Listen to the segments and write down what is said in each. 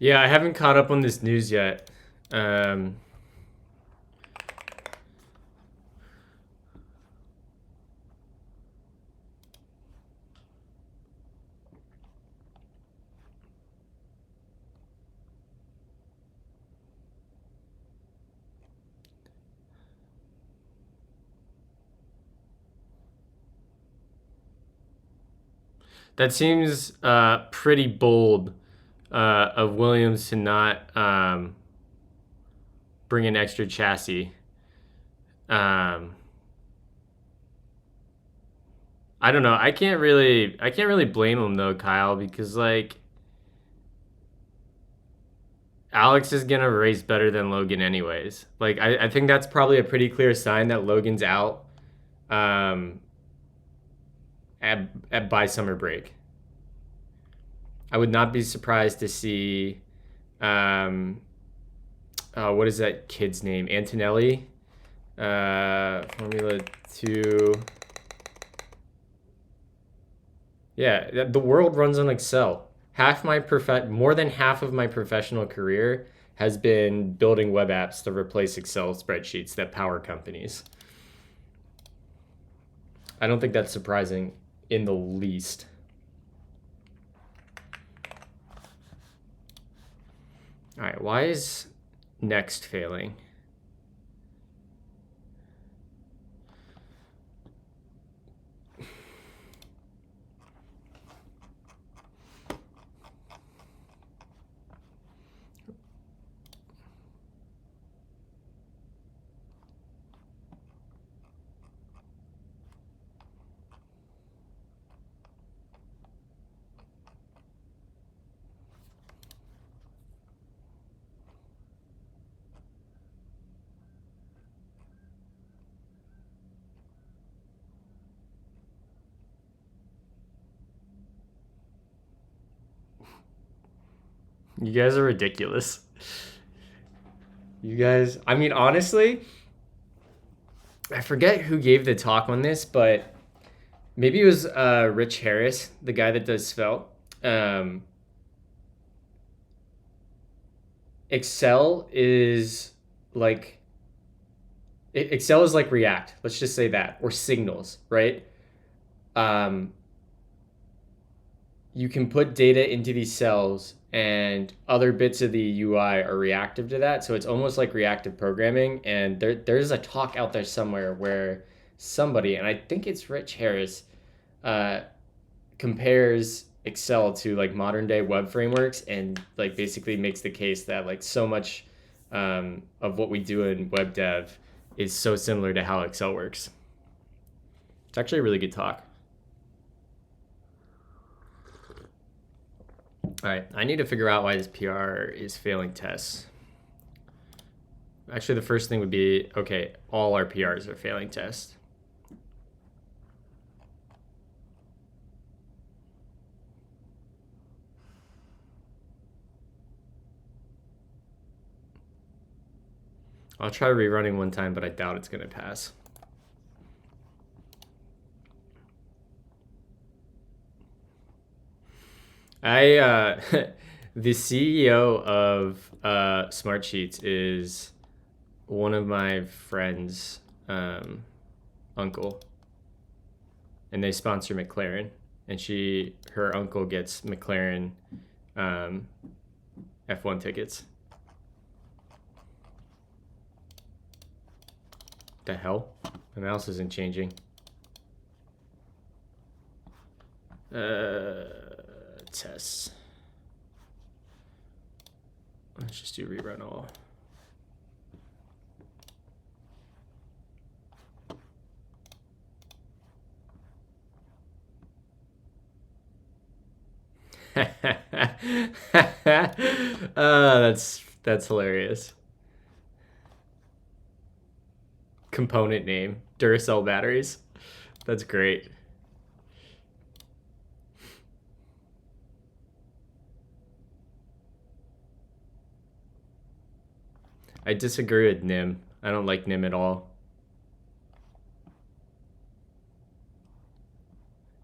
Yeah, I haven't caught up on this news yet. Um, that seems pretty bold of Williams to not bring an extra chassis. Um, I don't know. I can't really blame him though, Kyle, because like Alex is gonna race better than Logan anyways. Like I think that's probably a pretty clear sign that Logan's out um, by summer break. I would not be surprised to see um, what is that kid's name? Antonelli. Formula 2. Yeah, the world runs on Excel. More than half of my professional career has been building web apps to replace Excel spreadsheets that power companies. I don't think that's surprising in the least. All right, why is next failing? You guys are ridiculous. You guys, I mean, honestly, I forget who gave the talk on this, but maybe it was Rich Harris, the guy that does Svelte. Um, Excel is like Excel is like React. Let's just say that, or Signals, right? Um, you can put data into these cells, and other bits of the UI are reactive to that. So it's almost like reactive programming. And there's a talk out there somewhere where somebody, and I think it's Rich Harris, uh, compares Excel to like modern day web frameworks, and like basically makes the case that like so much of what we do in web dev is so similar to how Excel works. It's actually a really good talk. All right, I need to figure out why this PR is failing tests. Actually, the first thing would be, okay, all our PRs are failing tests. I'll try rerunning one time, but I doubt it's going to pass. The CEO of Smartsheets is one of my friend's uncle, and they sponsor McLaren, and her uncle gets McLaren F1 tickets. The hell? My mouse isn't changing. Tests. Let's just do rerun all. That's hilarious. Component name Duracell batteries. That's great. I disagree with Nim. I don't like Nim at all.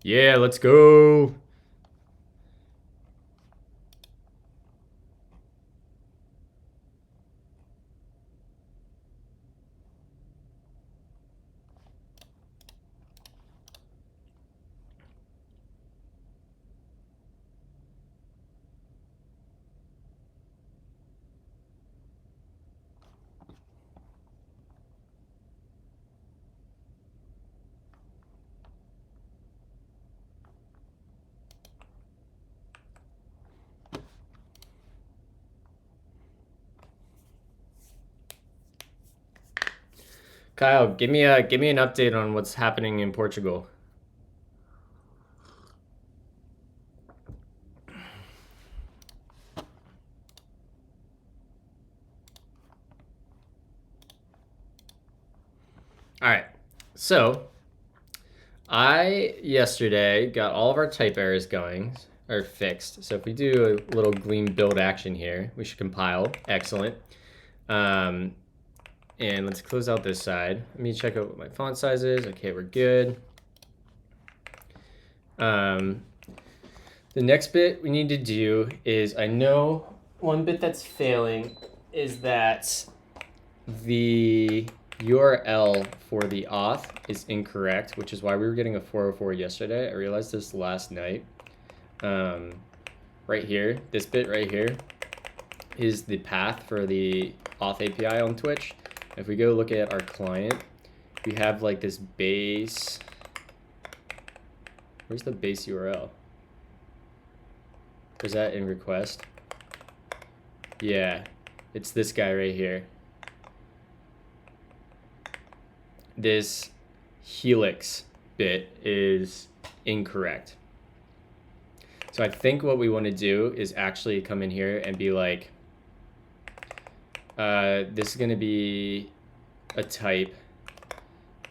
Yeah, let's go. Kyle, give me an update on what's happening in Portugal. All right. So, I yesterday got all of our type errors going or fixed. So if we do a little Gleam build action here, we should compile. Excellent. And let's close out this side. Let me check out what my font size is. Okay, we're good. The next bit we need to do is, I know one bit that's failing is that the URL for the auth is incorrect, which is why we were getting a 404 yesterday. I realized this last night. Right here, this bit right here is the path for the auth API on Twitch. If we go look at our client, we have like this base. Where's the base URL? Is that in request? Yeah, it's this guy right here. This helix bit is incorrect. So I think what we want to do is actually come in here and be like, this is going to be a type,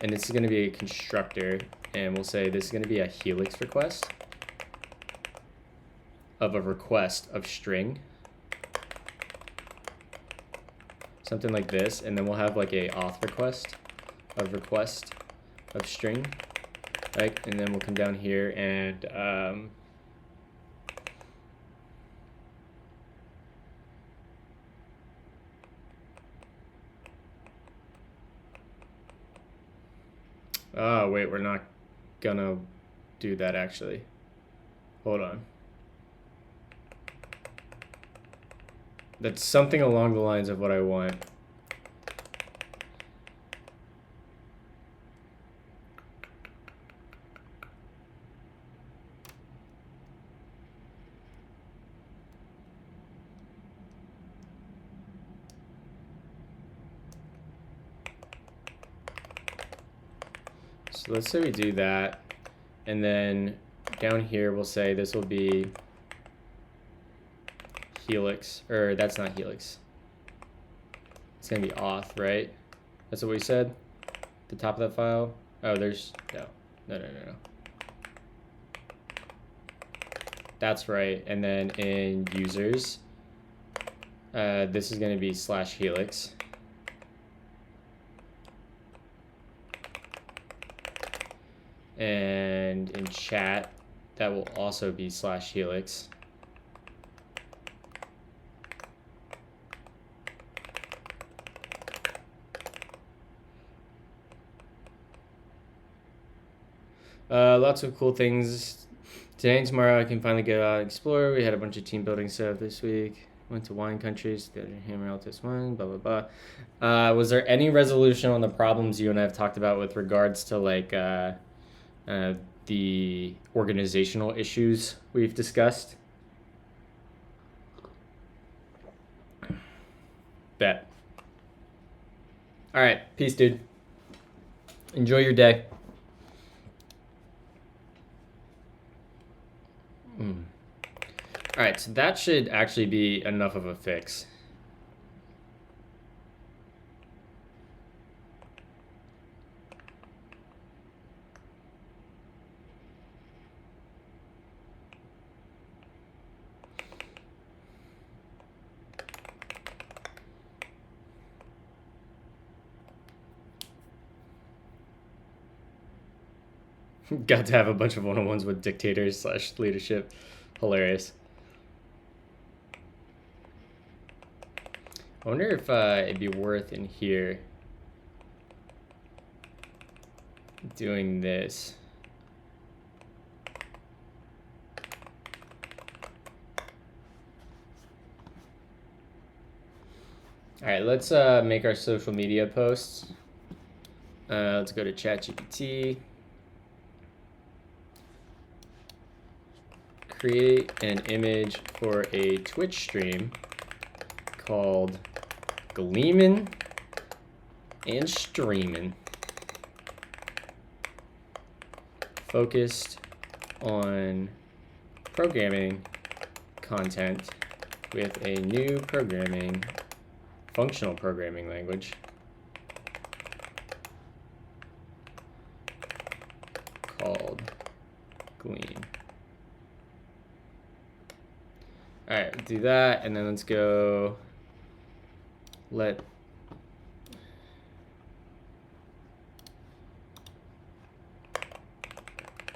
and this is going to be a constructor, and we'll say this is going to be a helix request of a request of string. Something like this, and then we'll have like a auth request of string, right? And then we'll come down here and oh wait, we're not gonna do that actually. Hold on. That's something along the lines of what I want. So let's say we do that, and then down here we'll say this will be helix, or that's not helix. It's gonna be auth, right? That's what we said? The top of that file? Oh, there's, no. That's right, and then in users, this is gonna be /helix. And in chat, that will also be /helix. Lots of cool things. Today and tomorrow I can finally go out and explore. We had a bunch of team building stuff this week. Went to wine countries, got a hammer out this one, blah, blah, blah. Was there any resolution on the problems you and I have talked about with regards to like the organizational issues we've discussed? Bet. All right, peace, dude. Enjoy your day. All right, so that should actually be enough of a fix. Got to have a bunch of one-on-ones with dictators / leadership. Hilarious. I wonder if it'd be worth in here doing this. All right, let's make our social media posts. Let's go to ChatGPT. Create an image for a Twitch stream called Gleamin' and Streamin'. focused on programming content with a new functional programming language called Gleam. All right, do that, and then let's go let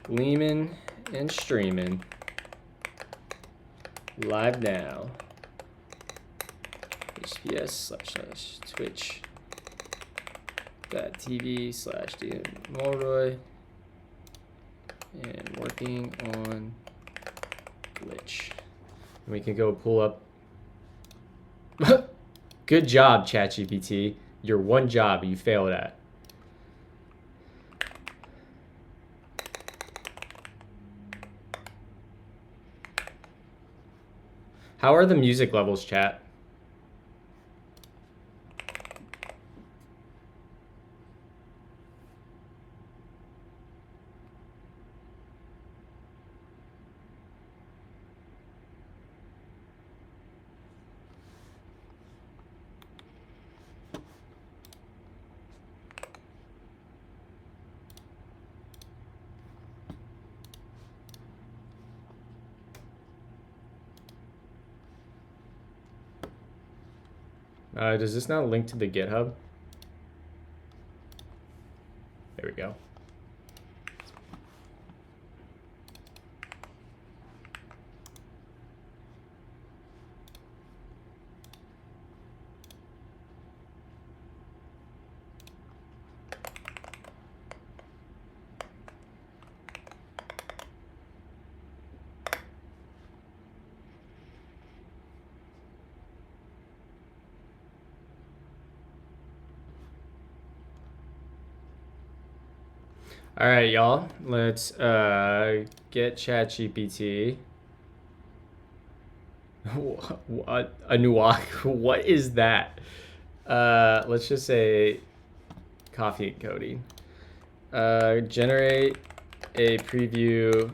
gleaming and streaming live now. https://twitch.tv/DM Mulroy and working on glitch. And we can go pull up. Good job, ChatGPT. Your one job you failed at. How are the music levels, chat? Does this now link to the GitHub? There we go. All right, y'all. Let's get ChatGPT. What a nuak? What is that? Let's just say coffee coding. Generate a preview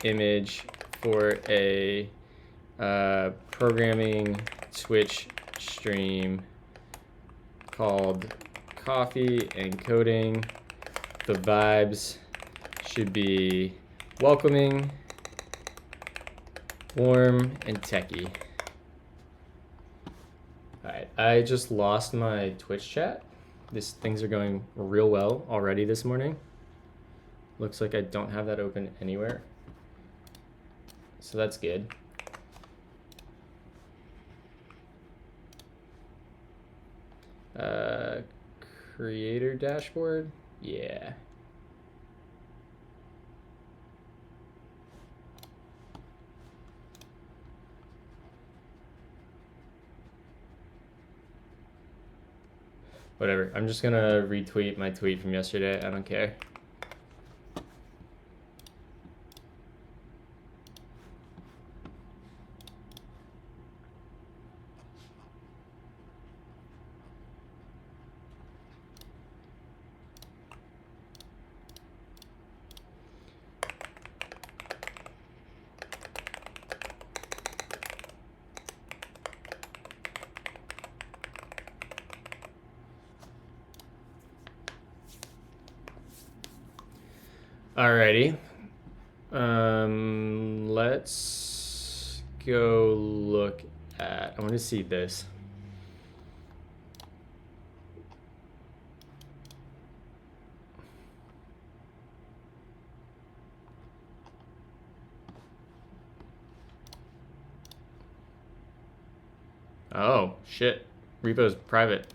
image for a programming Twitch stream called Coffee and Coding. The vibes should be welcoming, warm, and techie. All right, I just lost my Twitch chat. Things are going real well already this morning. Looks like I don't have that open anywhere. So that's good. Creator dashboard. Yeah. Whatever. I'm just gonna retweet my tweet from yesterday. I don't care. Alrighty. Let's go look at, I want to see this. Oh, shit. Repo's private.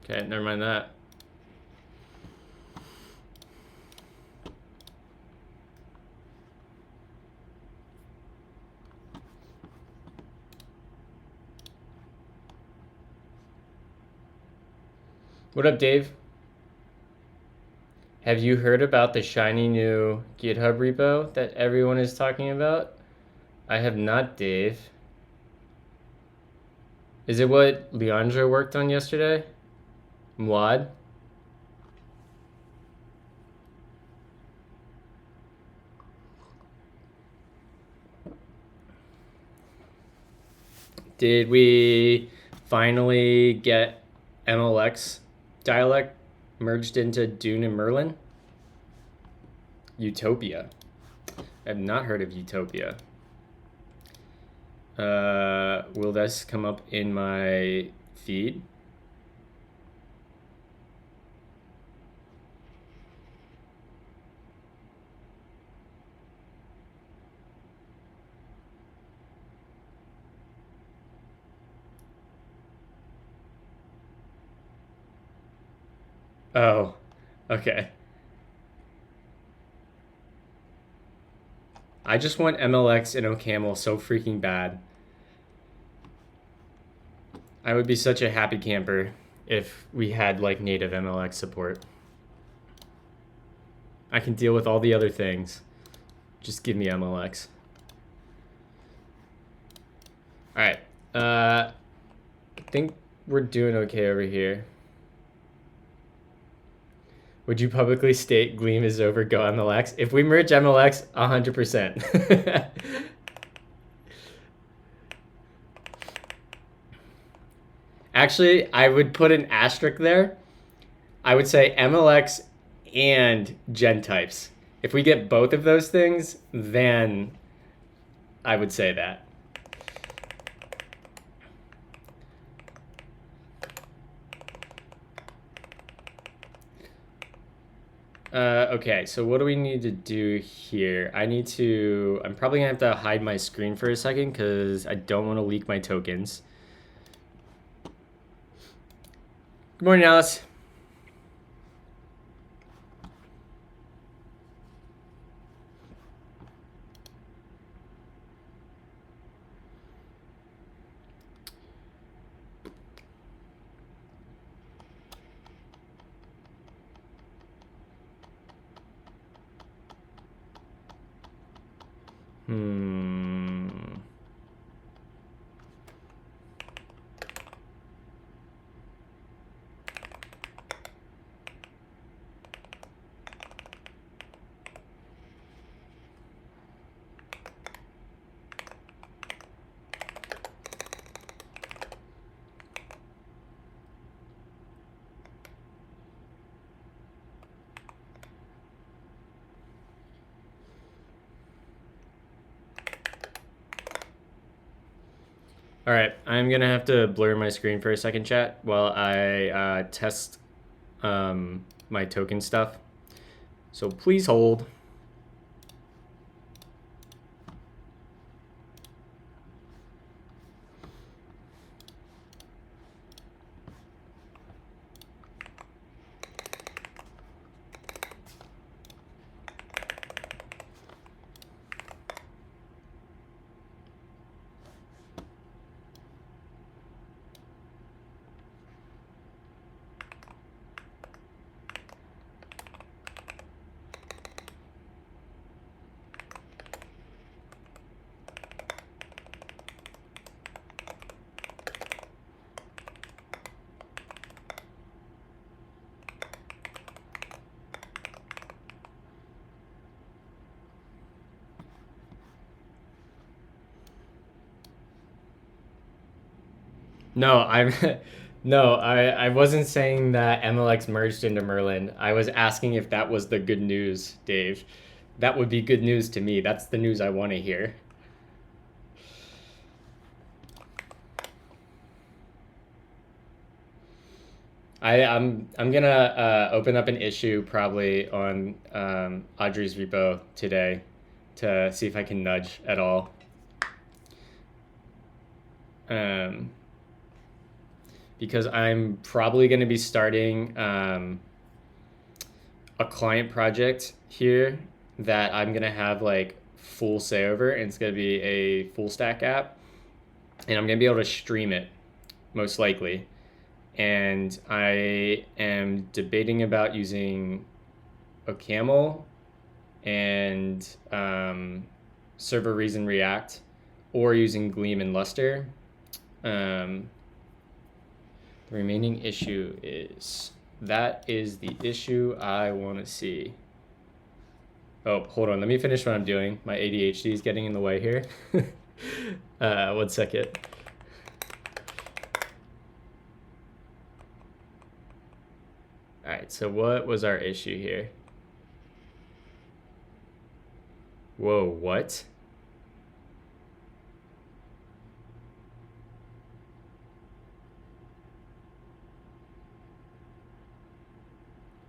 Okay, never mind that. What up, Dave? Have you heard about the shiny new GitHub repo that everyone is talking about? I have not, Dave. Is it what Leandro worked on yesterday? Mwad? Did we finally get MLX dialect merged into Dune and Merlin? Utopia. I have not heard of Utopia. Will this come up in my feed? Oh, okay. I just want MLX and OCaml so freaking bad. I would be such a happy camper if we had like native MLX support. I can deal with all the other things. Just give me MLX. All right. I think we're doing okay over here. Would you publicly state Gleam is over, go MLX? If we merge MLX, 100%. Actually, I would put an asterisk there. I would say MLX and gen types. If we get both of those things, then I would say that. Okay, so what do we need to do here? I'm probably gonna have to hide my screen for a second because I don't want to leak my tokens. Good morning, Alice. All right, I'm gonna have to blur my screen for a second, chat, while I test my token stuff. So please hold. No, I wasn't saying that MLX merged into Merlin. I was asking if that was the good news, Dave. That would be good news to me. That's the news I want to hear. I'm gonna open up an issue probably on Audrey's repo today to see if I can nudge at all. Because I'm probably going to be starting a client project here that I'm going to have like full say over, and it's going to be a full stack app, and I'm going to be able to stream it most likely. And I am debating about using OCaml and server reason React, or using Gleam and Luster. The remaining issue is, that is the issue I want to see. Oh, hold on. Let me finish what I'm doing. My ADHD is getting in the way here. 1 second. right, so what was our issue here? Whoa, what?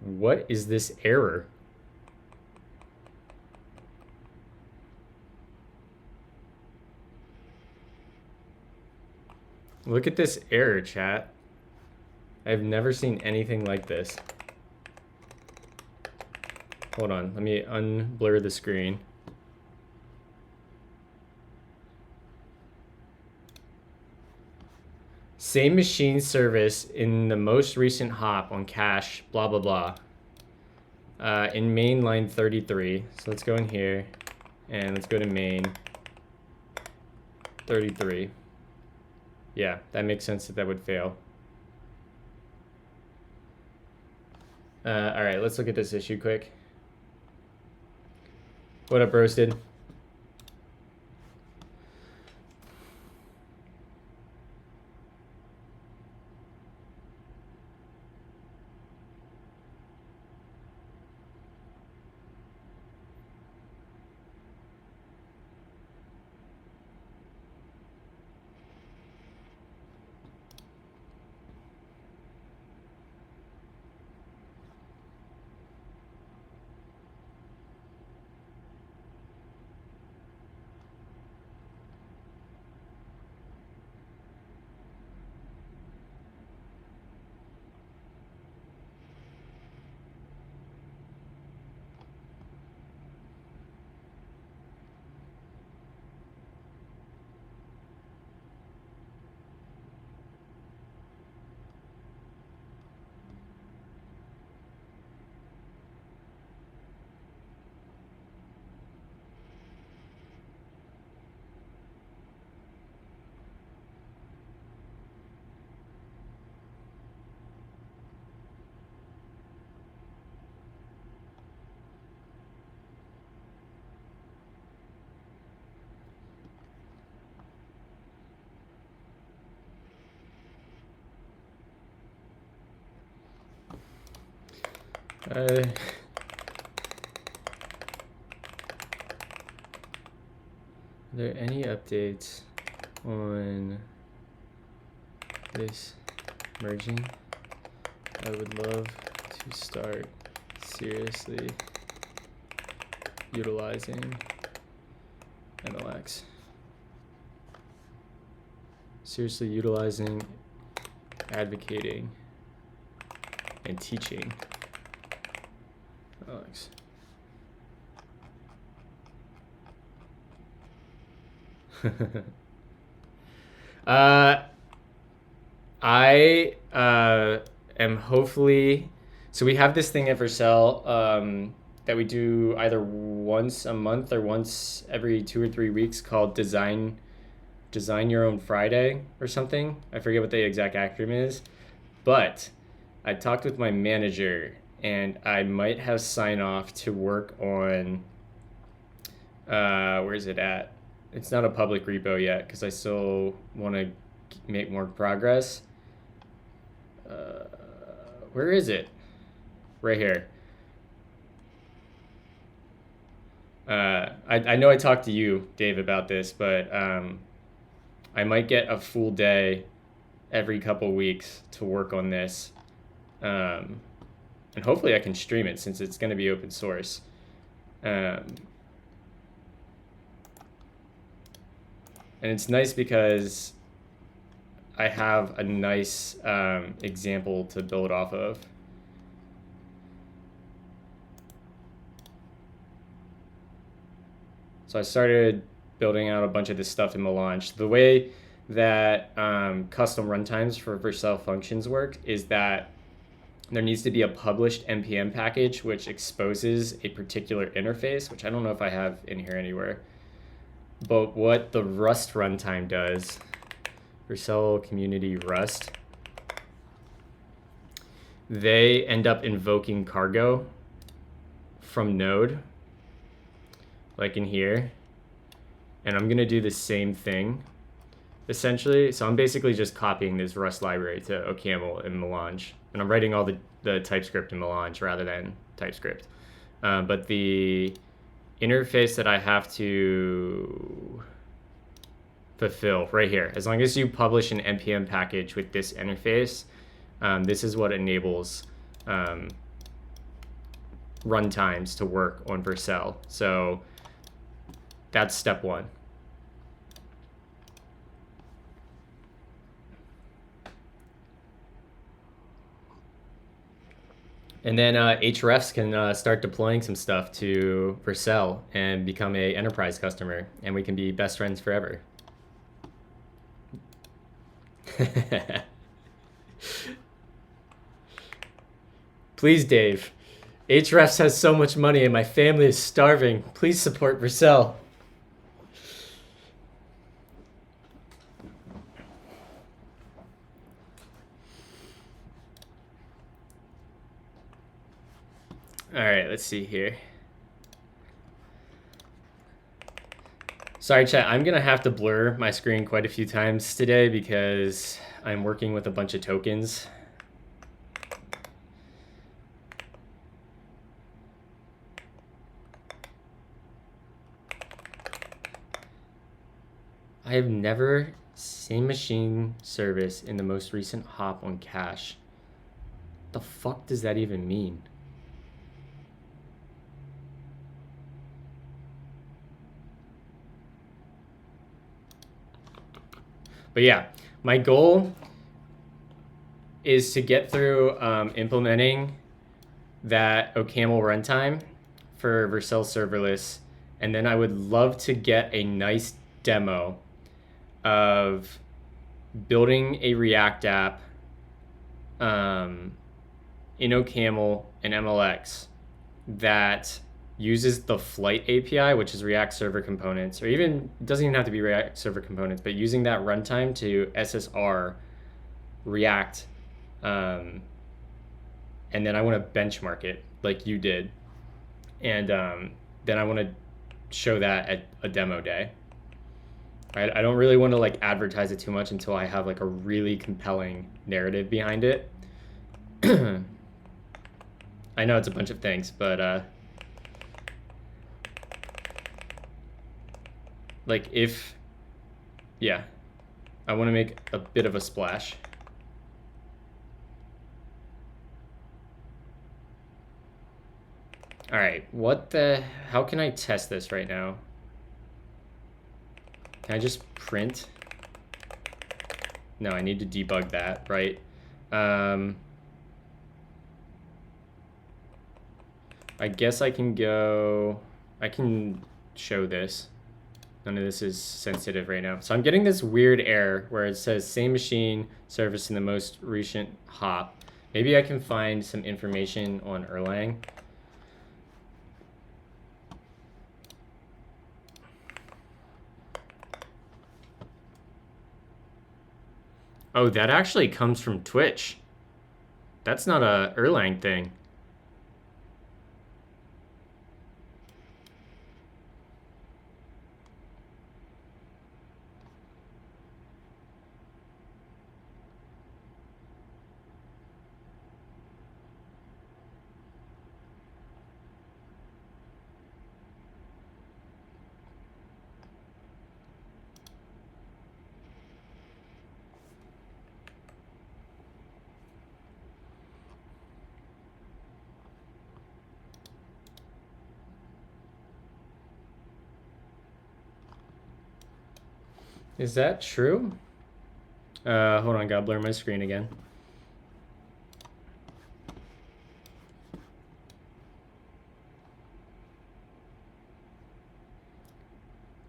What is this error? Look at this error, chat. I've never seen anything like this. Hold on, let me unblur the screen. Same machine service in the most recent hop on cache, blah, blah, blah. In main line 33. So let's go in here and let's go to main 33. Yeah, that makes sense that would fail. All right, let's look at this issue quick. What up, Roasted? Are there any updates on this merging? I would love to start seriously utilizing MLX. Seriously utilizing, advocating, and teaching MLX. I am hopefully, so we have this thing at Vercel that we do either once a month or once every 2 or 3 weeks called Design Your Own Friday or something. I forget what the exact acronym is, but I talked with my manager and I might have sign off to work on, where is it at? It's not a public repo yet because I still want to make more progress. Where is it? Right here. I know I talked to you, Dave, about this, but I might get a full day every couple weeks to work on this. And hopefully I can stream it since it's going to be open source. And it's nice because I have a nice example to build off of. So I started building out a bunch of this stuff in Melange. The way that custom runtimes for Vercel functions work is that there needs to be a published NPM package which exposes a particular interface, which I don't know if I have in here anywhere. But what the Rust runtime does, Vercel community Rust, they end up invoking cargo from Node, like in here. And I'm gonna do the same thing, essentially. So I'm basically just copying this Rust library to OCaml and Melange. And I'm writing all the the TypeScript in Melange rather than TypeScript. But the interface that I have to fulfill right here, as long as you publish an npm package with this interface, this is what enables runtimes to work on Vercel. So that's step one. And then hrefs can start deploying some stuff to Vercel and become a enterprise customer, and we can be best friends forever. Please, Dave. Hrefs has so much money and my family is starving. Please support Vercel. All right, let's see here. Sorry, chat. I'm going to have to blur my screen quite a few times today because I'm working with a bunch of tokens. I have never seen machine service in the most recent hop on cache. The fuck does that even mean? But yeah, my goal is to get through implementing that OCaml runtime for Vercel serverless, and then I would love to get a nice demo of building a React app in OCaml and MLX that uses the Flight API, which is React Server Components, or even, it doesn't even have to be React Server Components, but using that runtime to SSR React, and then I want to benchmark it like you did, and then I want to show that at a demo day. Right? I don't really want to like advertise it too much until I have like a really compelling narrative behind it. I know it's a bunch of things, but like if, yeah, I want to make a bit of a splash. All right, how can I test this right now? Can I just print? No, I need to debug that, right? I guess I can show this. None of this is sensitive right now. So I'm getting this weird error where it says same machine service in the most recent hop. Maybe I can find some information on Erlang. Oh, that actually comes from Twitch. That's not a Erlang thing. Is that true? Hold on, gotta blur my screen again.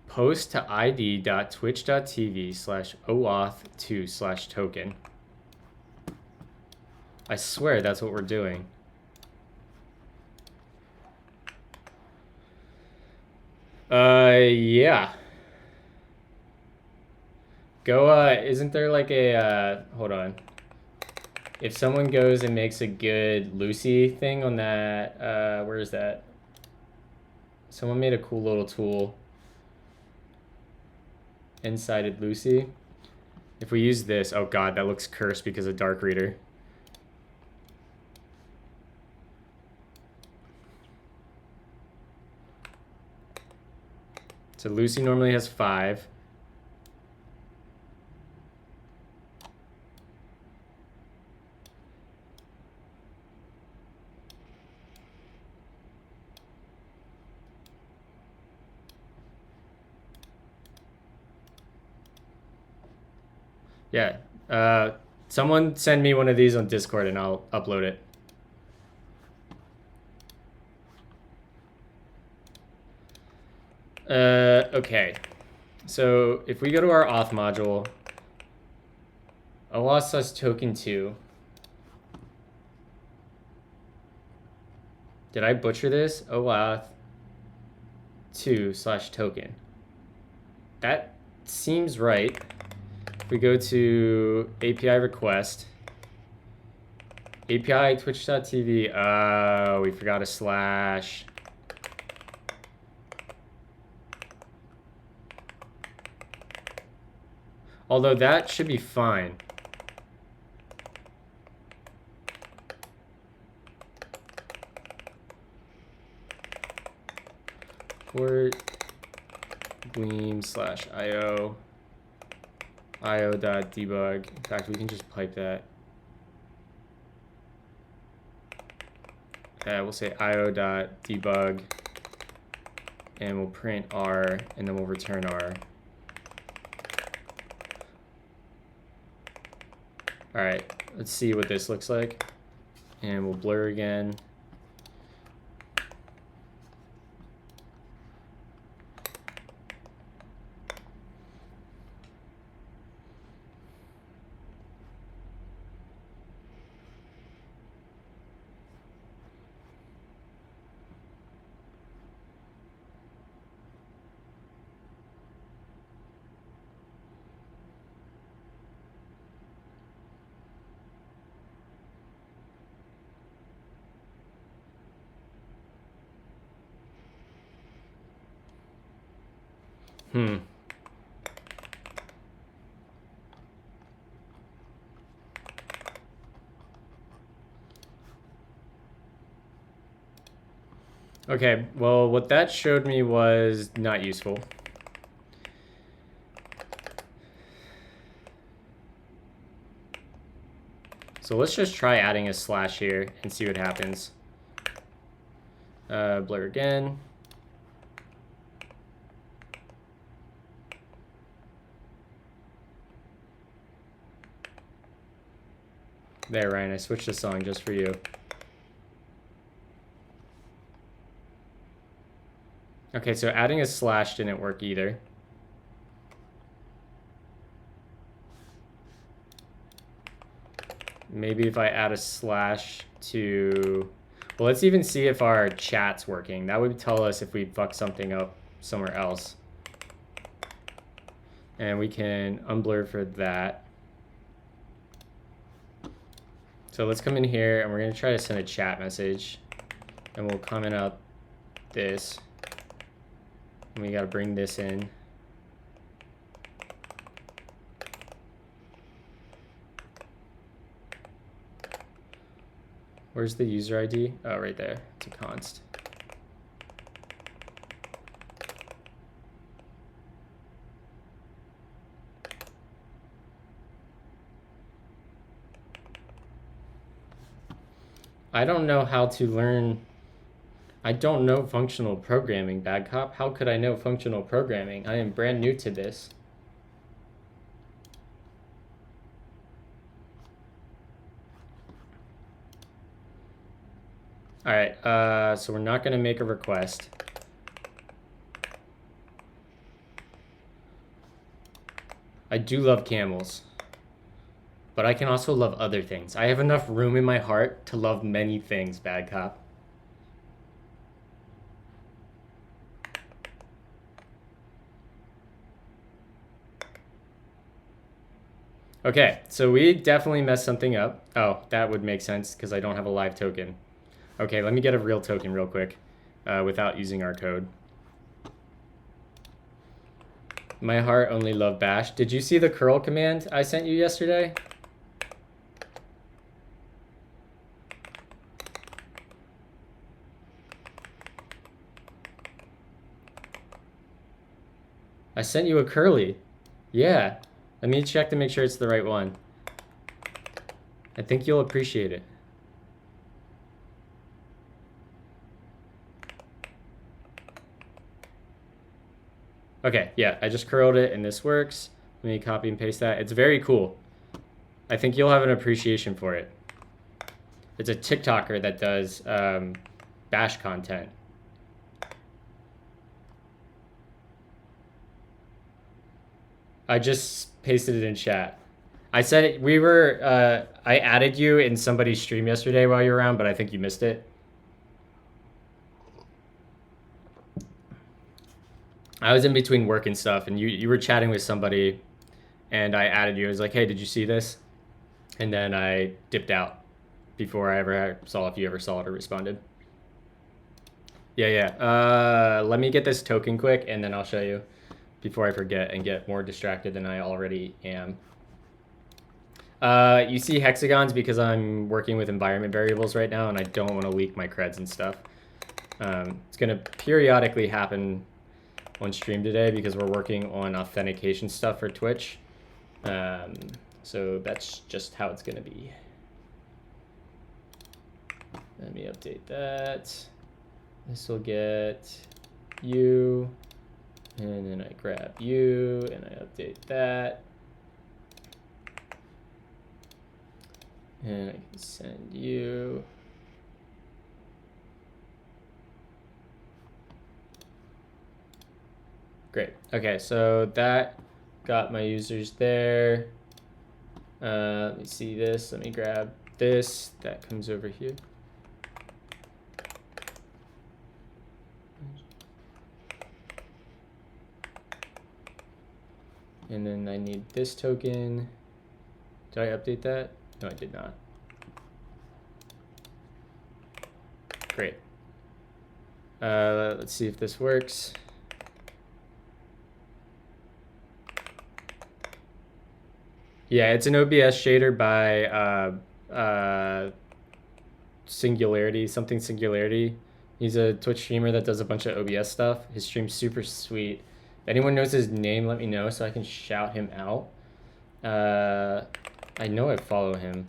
Post to id.twitch.tv/oauth2/token. I swear that's what we're doing. Yeah. Go, isn't there like a, hold on. If someone goes and makes a good Lucy thing on that, where is that? Someone made a cool little tool. Insided Lucy. If we use this, oh god, that looks cursed because of Dark Reader. So Lucy normally has 5. Yeah. Someone send me one of these on Discord and I'll upload it. Okay. So if we go to our auth module, OAuth says token 2. Did I butcher this? OAuth 2/token. That seems right. If we go to API request, API twitch.tv, we forgot a slash. Although that should be fine. Port Gleam/io io.debug. In fact, we can just pipe that. We'll say io.debug and we'll print R and then we'll return R. All right, let's see what this looks like. And we'll blur again. Okay, well, what that showed me was not useful. So let's just try adding a slash here and see what happens. Blur again. There, Ryan, I switched the song just for you. Okay, so adding a slash didn't work either. Maybe if I add a slash to... Well, let's even see if our chat's working. That would tell us if we fucked something up somewhere else. And we can unblur for that. So let's come in here and we're gonna try to send a chat message. And we'll comment out this. And we gotta bring this in. Where's the user ID? Oh, right there. It's a const. I don't know how to learn. I don't know functional programming, Bad Cop. How could I know functional programming? I am brand new to this. All right, so we're not gonna make a request. I do love camels, but I can also love other things. I have enough room in my heart to love many things, Bad Cop. Okay, so we definitely messed something up. Oh, that would make sense because I don't have a live token. Okay, let me get a real token real quick without using our code. My heart only loved bash. Did you see the curl command I sent you yesterday? I sent you a curly. Yeah. Let me check to make sure it's the right one. I think you'll appreciate it. Okay, yeah, I just curled it and this works. Let me copy and paste that. It's very cool. I think you'll have an appreciation for it. It's a TikToker that does bash content. I just pasted it in chat. I said it, we were, I added you in somebody's stream yesterday while you were around, but I think you missed it. I was in between work and stuff, and you were chatting with somebody, and I added you. I was like, hey, did you see this? And then I dipped out before I ever saw if you ever saw it or responded. Yeah, yeah. Let me get this token quick, and then I'll show you before I forget and get more distracted than I already am. You see hexagons because I'm working with environment variables right now, and I don't want to leak my creds and stuff. It's going to periodically happen on stream today because we're working on authentication stuff for Twitch. So that's just how it's going to be. Let me update that. This will get you, and then I grab you, and I update that. And I can send you. Great. Okay, so that got my users there. Let me see this. Let me grab this. That comes over here. And then I need this token. Did I update that? No, I did not. Great. Let's see if this works. Yeah, it's an OBS shader by Singularity, something Singularity. He's a Twitch streamer that does a bunch of OBS stuff. His stream's super sweet. If anyone knows his name, let me know so I can shout him out. I know I follow him.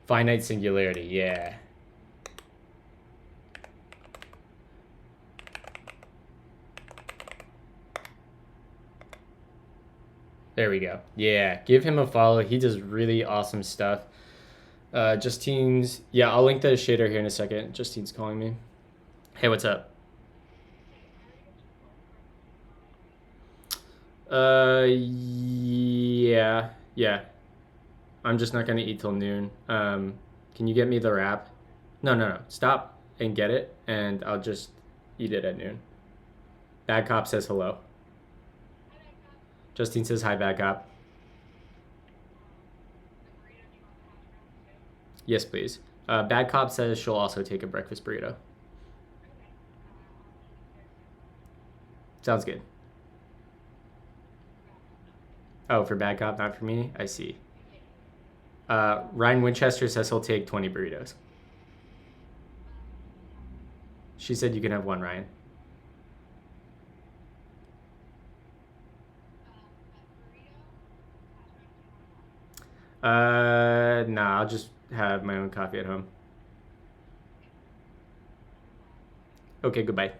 Finite Singularity, yeah. There we go. Yeah, give him a follow. He does really awesome stuff. Justine's, yeah, I'll link the shader here in a second. Justine's calling me. Hey, what's up? Yeah. I'm just not gonna eat till noon. Can you get me the wrap? No. Stop and get it, and I'll just eat it at noon. Bad Cop says hello. Justine says hi, Bad Cop. Yes, please. Bad Cop says she'll also take a breakfast burrito. Sounds good. Oh, for Bad Cop, not for me? I see. Ryan Winchester says he'll take 20 burritos. She said you can have one, Ryan. Nah, I'll just have my own coffee at home. Okay, goodbye.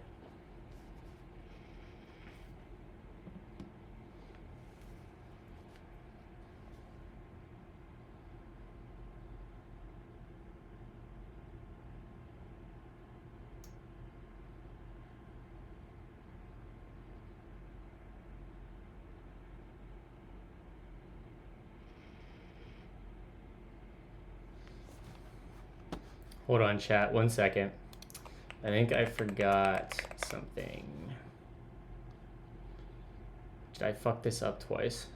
Hold on, chat. 1 second. I think I forgot something. Did I fuck this up twice?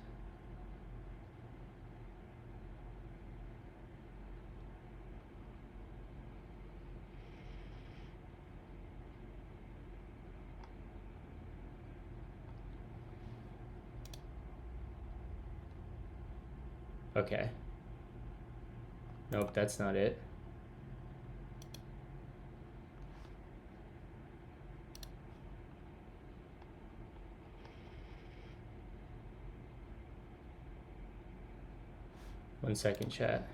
Okay. Nope, that's not it. 1 second, chat.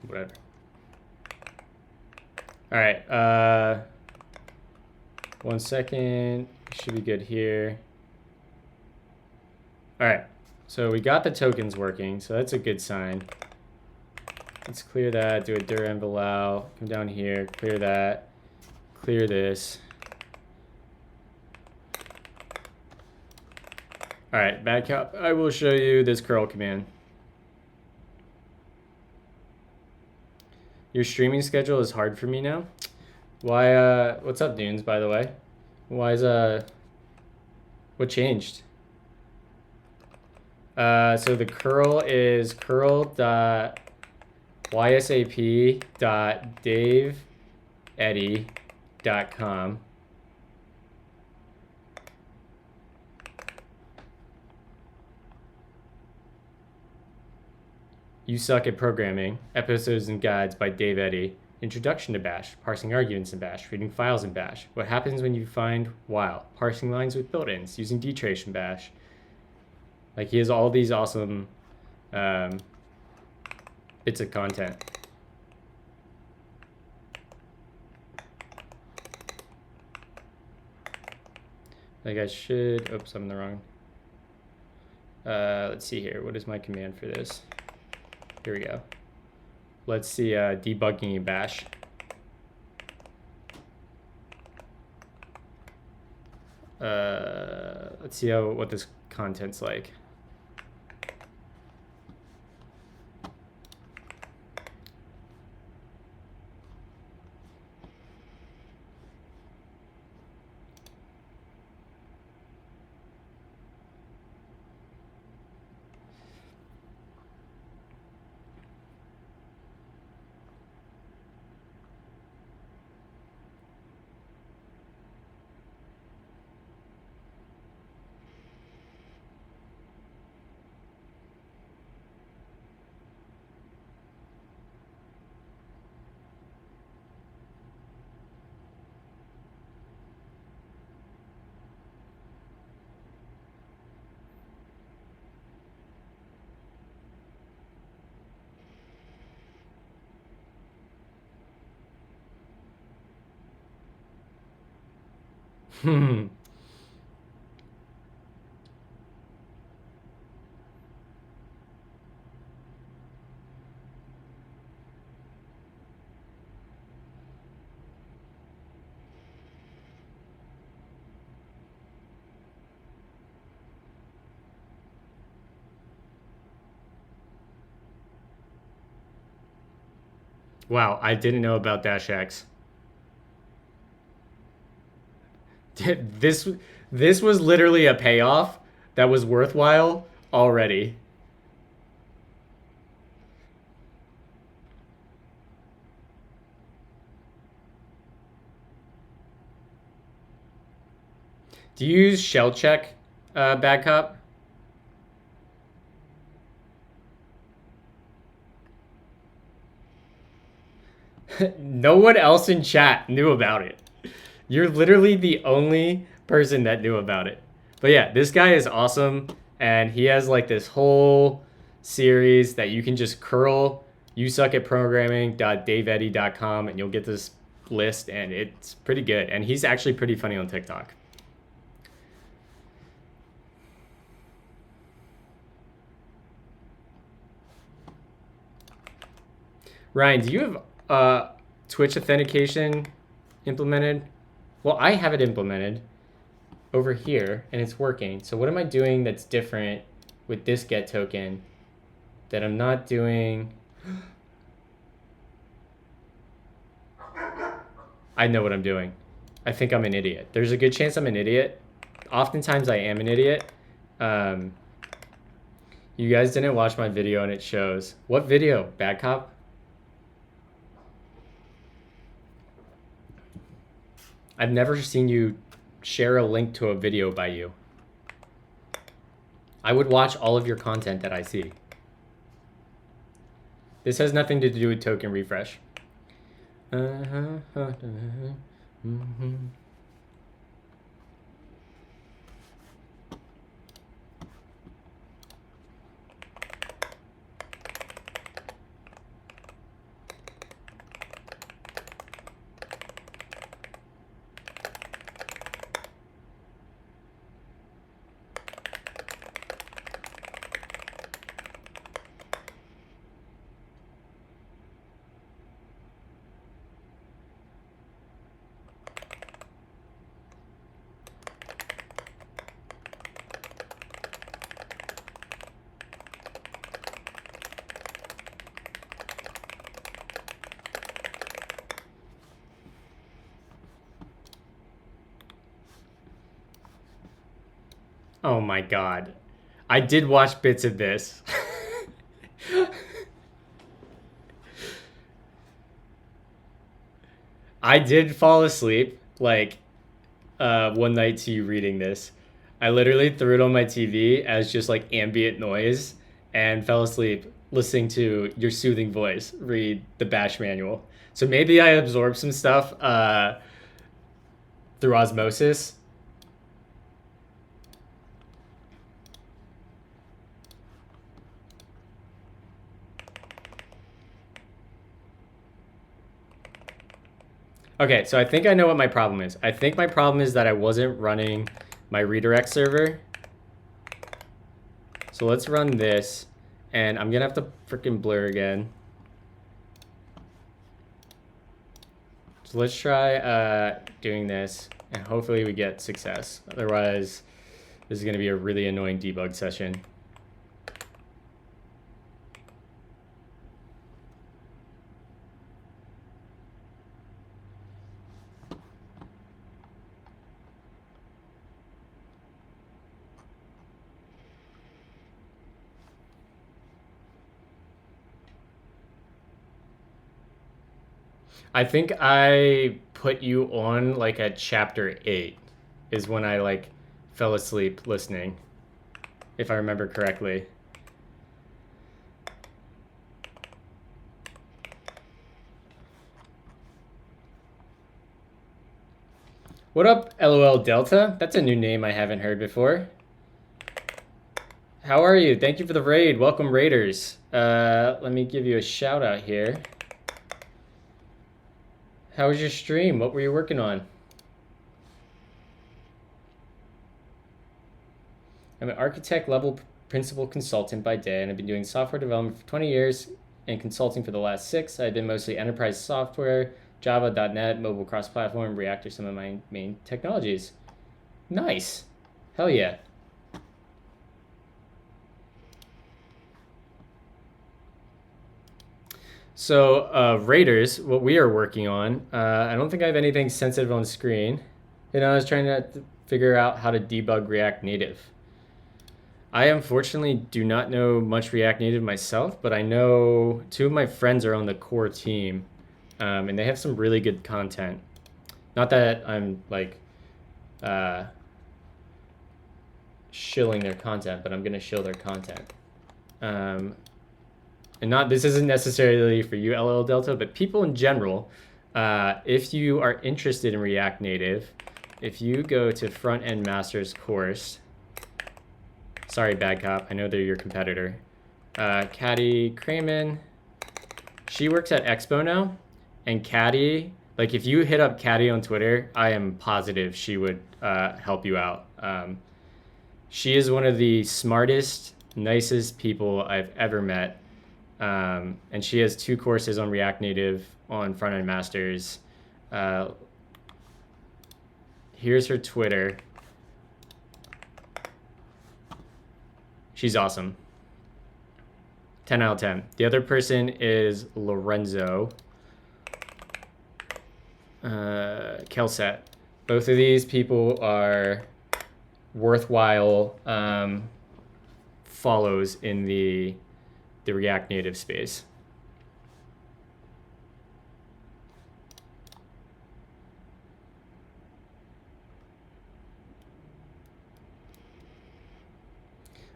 Whatever. All right. 1 second. Should be good here. All right. So we got the tokens working, so that's a good sign. Let's clear that. Do a dir envelope. Come down here. Clear that. Clear this. All right. Backup. I will show you this curl command. Your streaming schedule is hard for me now. Why, what's up, Dunes, by the way? Why is, what changed? So the curl is curl.ysap.daveeddy.com. You Suck at Programming, Episodes and Guides by Dave Eddy. Introduction to Bash, Parsing Arguments in Bash, Reading Files in Bash, What Happens When You Find While, Parsing Lines with Built-ins, Using dtrace in Bash. Like, he has all these awesome bits of content. Like, I should, oops, I'm in the wrong. Let's see here, what is my command for this? Here we go. Let's see debugging in Bash. Let's see what this content's like. Wow, I didn't know about Dash X. This was literally a payoff that was worthwhile already. Do you use shell check backup? No one else in chat knew about it. You're literally the only person that knew about it. But yeah, this guy is awesome, and he has like this whole series that you can just curl yousuckatprogramming.daveeddy.com and you'll get this list, and it's pretty good. And he's actually pretty funny on TikTok. Ryan, do you have Twitch authentication implemented? Well, I have it implemented over here, and it's working. So what am I doing that's different with this get token that I'm not doing? I know what I'm doing. I think I'm an idiot. There's a good chance I'm an idiot. Oftentimes I am an idiot. You guys didn't watch my video, and it shows. What video? Bad Cop? I've never seen you share a link to a video by you. I would watch all of your content that I see. This has nothing to do with token refresh. Oh my god. I did watch bits of this. I did fall asleep, like, one night to you reading this. I literally threw it on my TV as just, like, ambient noise and fell asleep listening to your soothing voice read the Bash manual. So maybe I absorbed some stuff through osmosis. Okay, so I think I know what my problem is. I think my problem is that I wasn't running my redirect server. So let's run this, and I'm gonna have to freaking blur again. So let's try doing this, and hopefully we get success. Otherwise, this is gonna be a really annoying debug session. I think I put you on like at chapter 8 is when I like fell asleep listening, if I remember correctly. What up, LOL Delta? That's a new name I haven't heard before. How are you? Thank you for the raid. Welcome, Raiders. Let me give you a shout out here. How was your stream? What were you working on? I'm an architect level principal consultant by day, and I've been doing software development for 20 years and consulting for the last 6. I've been mostly enterprise software, Java, .NET, mobile cross-platform, React are some of my main technologies. Nice. Hell yeah. So, Raiders, what we are working on, I don't think I have anything sensitive on screen. You know, I was trying to figure out how to debug React Native. I unfortunately do not know much React Native myself, but I know 2 of my friends are on the core team, and they have some really good content. Not that I'm like shilling their content, but I'm gonna shill their content. and not this isn't necessarily for you, LL Delta, but people in general, if you are interested in React Native, if you go to Front End Masters course, sorry, Bad Cop, I know they're your competitor, Caddy Cramen, she works at Expo now, and Caddy, like if you hit up Caddy on Twitter, I am positive she would help you out. She is one of the smartest, nicest people I've ever met. And she has 2 courses on React Native on Front End Masters. Here's her Twitter. She's awesome. 10 out of 10. The other person is Lorenzo Kelset. Both of these people are worthwhile follows in the React Native space.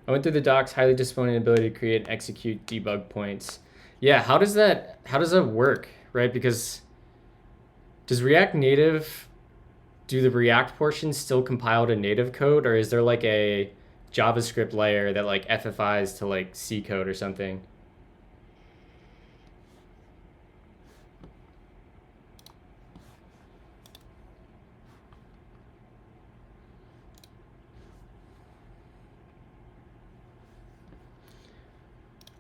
I went through the docs, highly disappointed ability to create and execute debug points. Yeah, how does that work, right? Because does React Native, do the React portions still compile to native code, or is there like a JavaScript layer that like FFIs to like C code or something?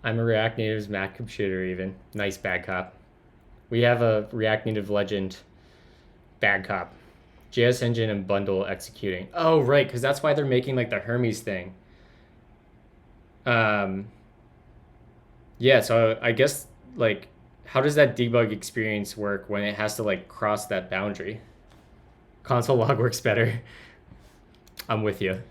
I'm a React Native's Mac computer even. Nice, Bad Cop. We have a React Native legend, Bad Cop. JS engine and bundle executing. Oh, right, because that's why they're making like the Hermes thing. Yeah, so I guess like how does that debug experience work when it has to like cross that boundary? Console log works better. I'm with you.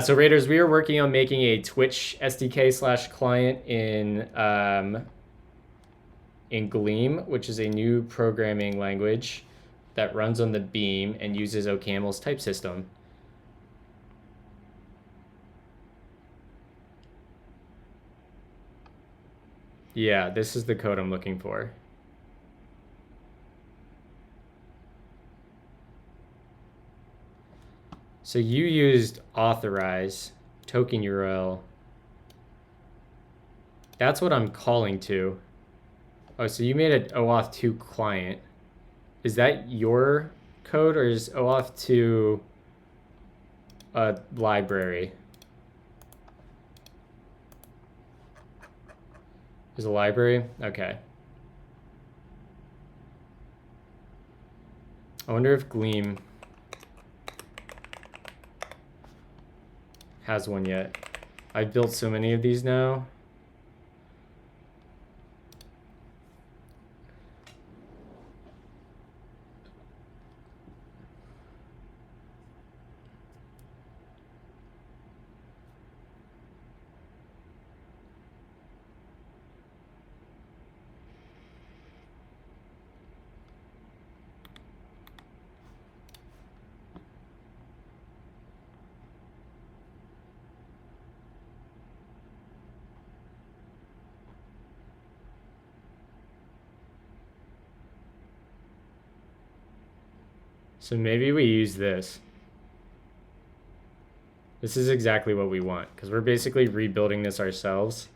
So Raiders, we are working on making a Twitch SDK / client in Gleam, which is a new programming language that runs on the Beam and uses OCaml's type system. Yeah, this is the code I'm looking for. So you used authorize, token URL. That's what I'm calling to. Oh, so you made an OAuth 2 client. Is that your code, or is OAuth 2 a library? Is a library? Okay. I wonder if Gleam has one yet. I've built so many of these now. So maybe we use this. This is exactly what we want, because we're basically rebuilding this ourselves.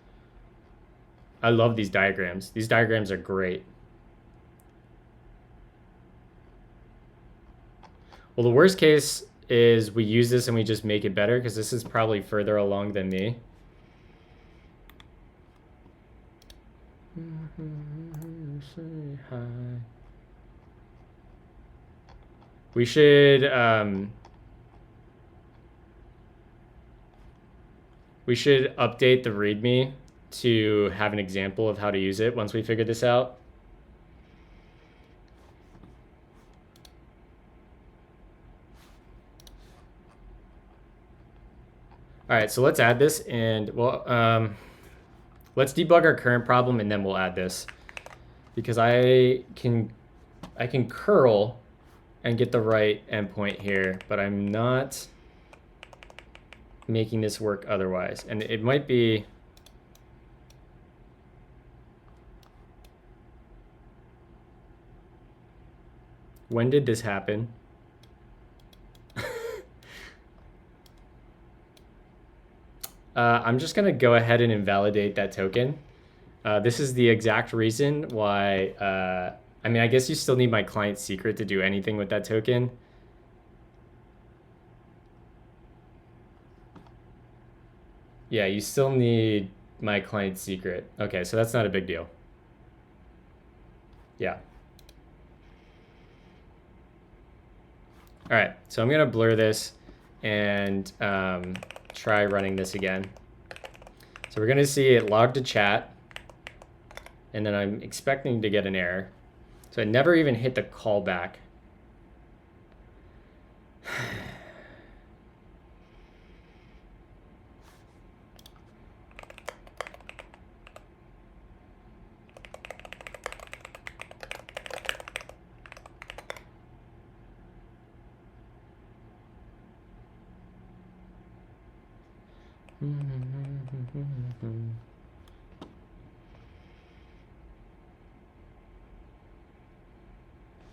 I love these diagrams. These diagrams are great. Well, the worst case is we use this and we just make it better, because this is probably further along than me. Say hi. We should update the README to have an example of how to use it once we figure this out. All right, so let's add this, and well, let's debug our current problem, and then we'll add this, because I can curl and get the right endpoint here, but I'm not making this work otherwise. And it might be, When did this happen? I'm just going to go ahead and invalidate that token. This is the exact reason why, I mean, I guess you still need my client secret to do anything with that token. Yeah, you still need my client secret. Okay, so that's not a big deal. Yeah. All right, so I'm gonna blur this and try running this again. So we're gonna see it logged to chat, and then I'm expecting to get an error. So it never even hit the callback.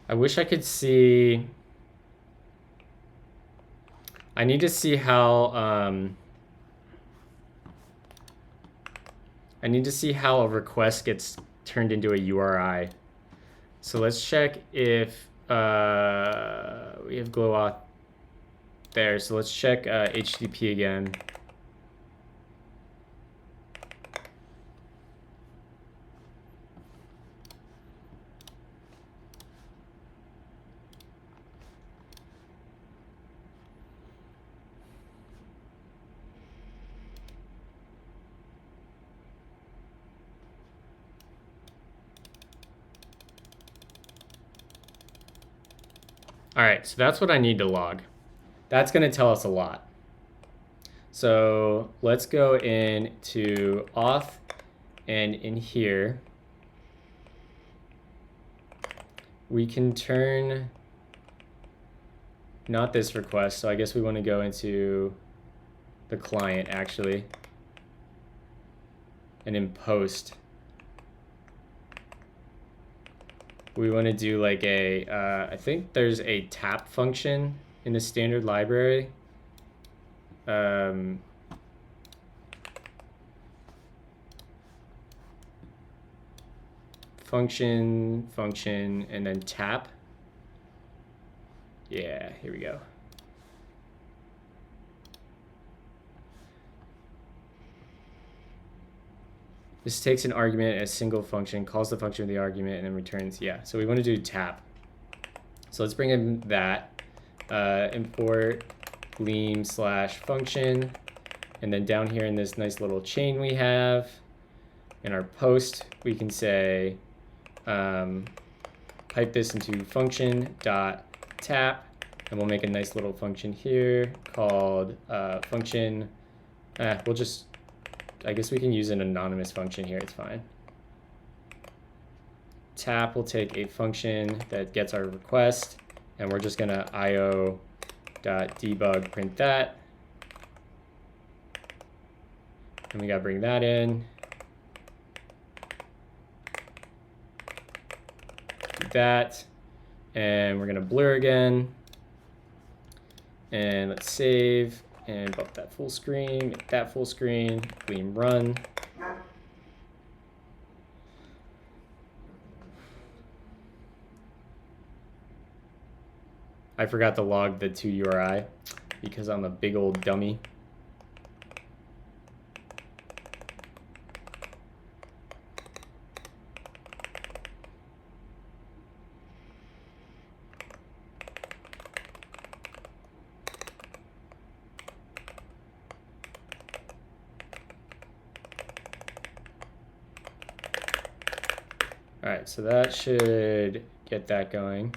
I wish I could see. I need to see how I need to see how a request gets turned into a URI. So let's check if we have glow auth there. So let's check HTTP again. All right, so that's what I need to log. That's going to tell us a lot. So let's go into auth, and in here, we can turn not this request. So I guess we want to go into the client actually, and in post, we want to do like a, I think there's a tap function in the standard library. Function, and then tap. Yeah, here we go. This takes an argument as single function, calls the function with the argument, and then returns, yeah. So we want to do tap. So let's bring in that, import Gleam /function, and then down here in this nice little chain we have, in our post, we can say, pipe this into function.tap, and we'll make a nice little function here called function. We'll just, I guess we can use an anonymous function here, it's fine. Tap will take a function that gets our request, and we're just gonna io.debug print that. And we gotta bring that in. Do that, and we're gonna blur again. And let's save and bump that full screen, make that full screen, Gleam run. I forgot to log the to URI because I'm a big old dummy. All right, so that should get that going.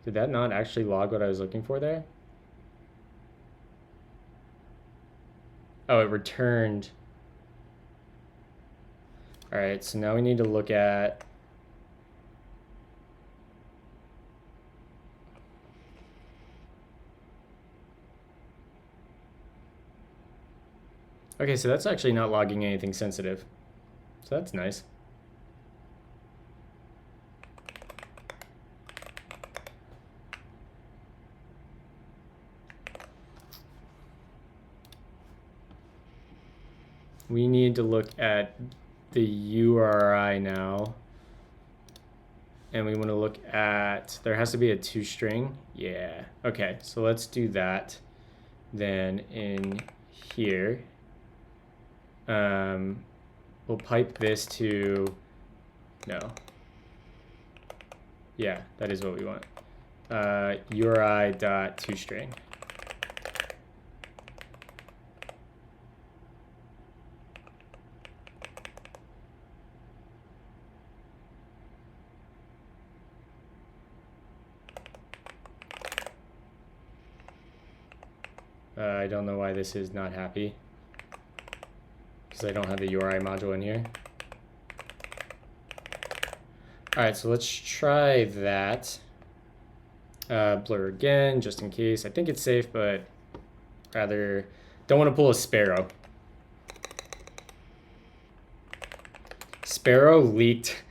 Did that not actually log what I was looking for there? Oh, it returned. All right, so now we need to look at Okay, so that's actually not logging anything sensitive. So that's nice. We need to look at the URI now. And we want to look at, there has to be a toString. Yeah. Okay, so let's do that. Then in here, we'll pipe this to, no. Yeah, that is what we want. URI.toString. I don't know why this is not happy, because I don't have the URI module in here. All right, so let's try that. Blur again, just in case. I think it's safe, but rather don't want to pull a Sparrow. Sparrow leaked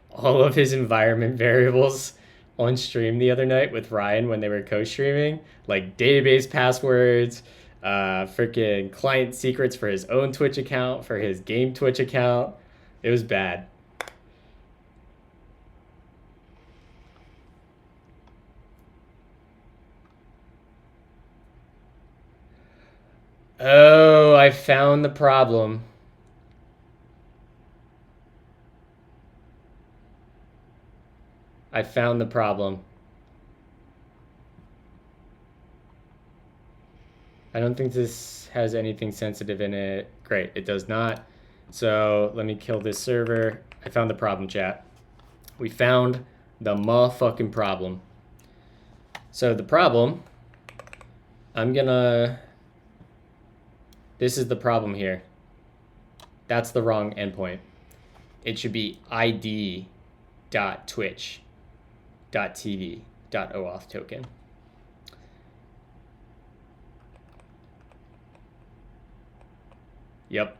all of his environment variables on stream the other night with Ryan when they were co-streaming, like database passwords, freaking client secrets for his own Twitch account, for his game Twitch account. It was bad. Oh, I found the problem. I found the problem. I don't think this has anything sensitive in it. Great, it does not. So let me kill this server. I found the problem, chat. We found the motherfucking problem. So the problem, this is the problem here. That's the wrong endpoint. It should be id.twitch.tv.oauth token. Yep.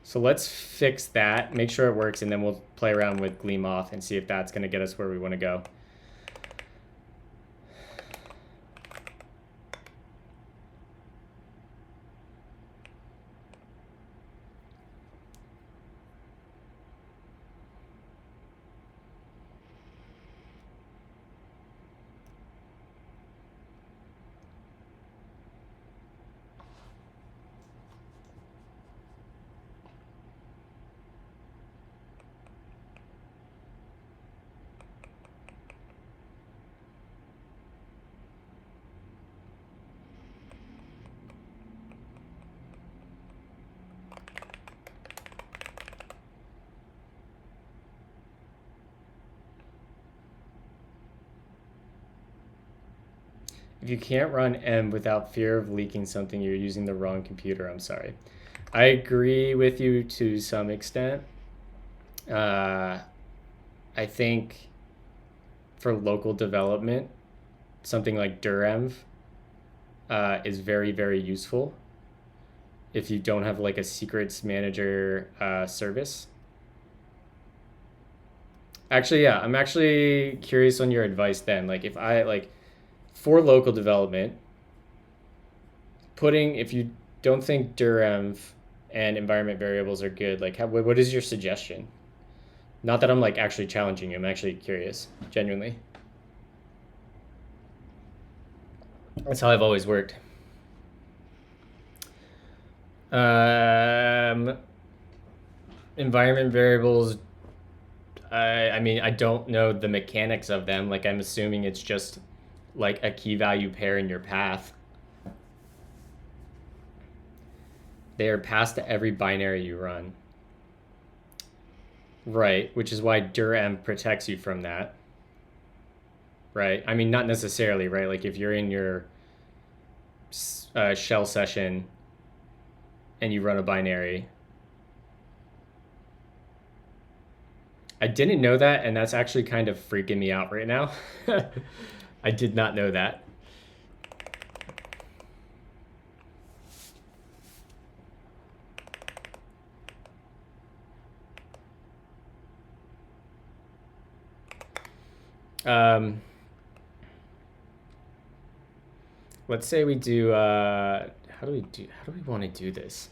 So let's fix that, make sure it works, and then we'll play around with Gleam off and see if that's going to get us where we want to go. If you can't run M without fear of leaking something, you're using the wrong computer. I'm sorry. I agree with you to some extent. I think for local development, something like Durenv is very, very useful if you don't have like a secrets manager service. Actually, yeah, I'm actually curious on your advice then. Like if I like for local development, if you don't think Durenv and environment variables are good, like what is your suggestion? Not that I'm like actually challenging you, I'm actually curious, genuinely. That's how I've always worked. Environment variables, I mean, I don't know the mechanics of them. Like I'm assuming it's just like a key value pair in your path. They are passed to every binary you run. Right, which is why Durenv protects you from that. Right? I mean, not necessarily, right? Like if you're in your shell session and you run a binary. I didn't know that, and that's actually kind of freaking me out right now. I did not know that. Let's say we do, how do we want to do this?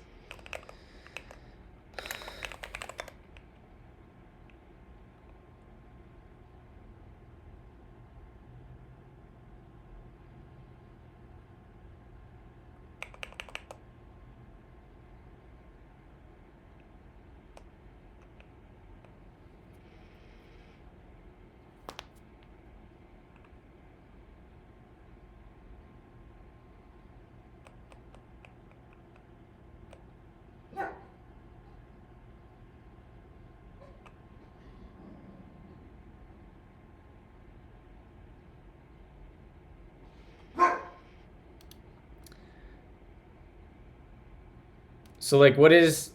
So like, what is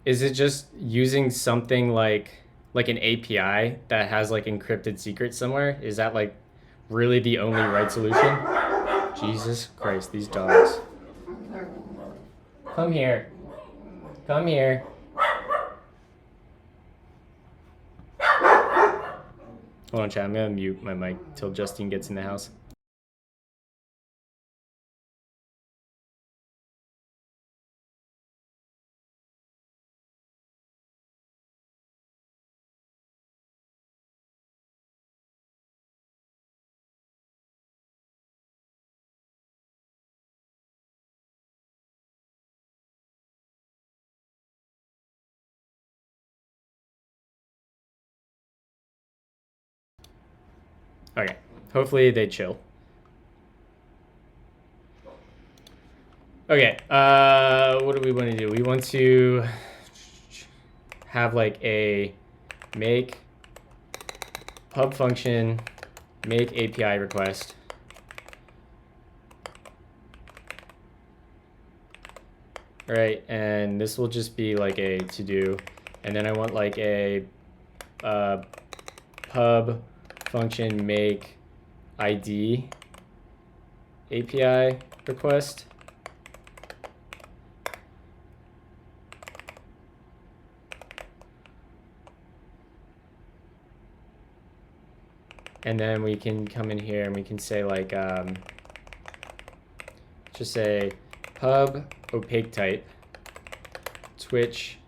it just using something like an API that has like encrypted secrets somewhere? Is that like really the only right solution? Jesus Christ, these dogs. Come here. Come here. Hold on, chat. I'm gonna mute my mic till Justine gets in the house. Okay. Hopefully they chill. Okay. What do we want to do? We want to have like a make pub function, make API request. All right, and this will just be like a to do, and then I want like a pub function make ID API request. And then we can come in here and we can say like, just say pub opaque type Twitch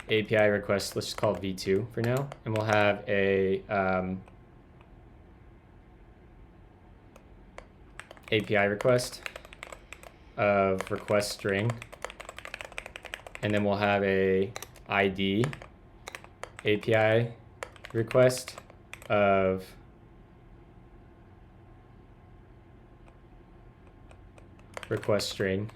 API request. Let's just call it v2 for now. And we'll have a API request of request string. And then we'll have a ID API request of request string.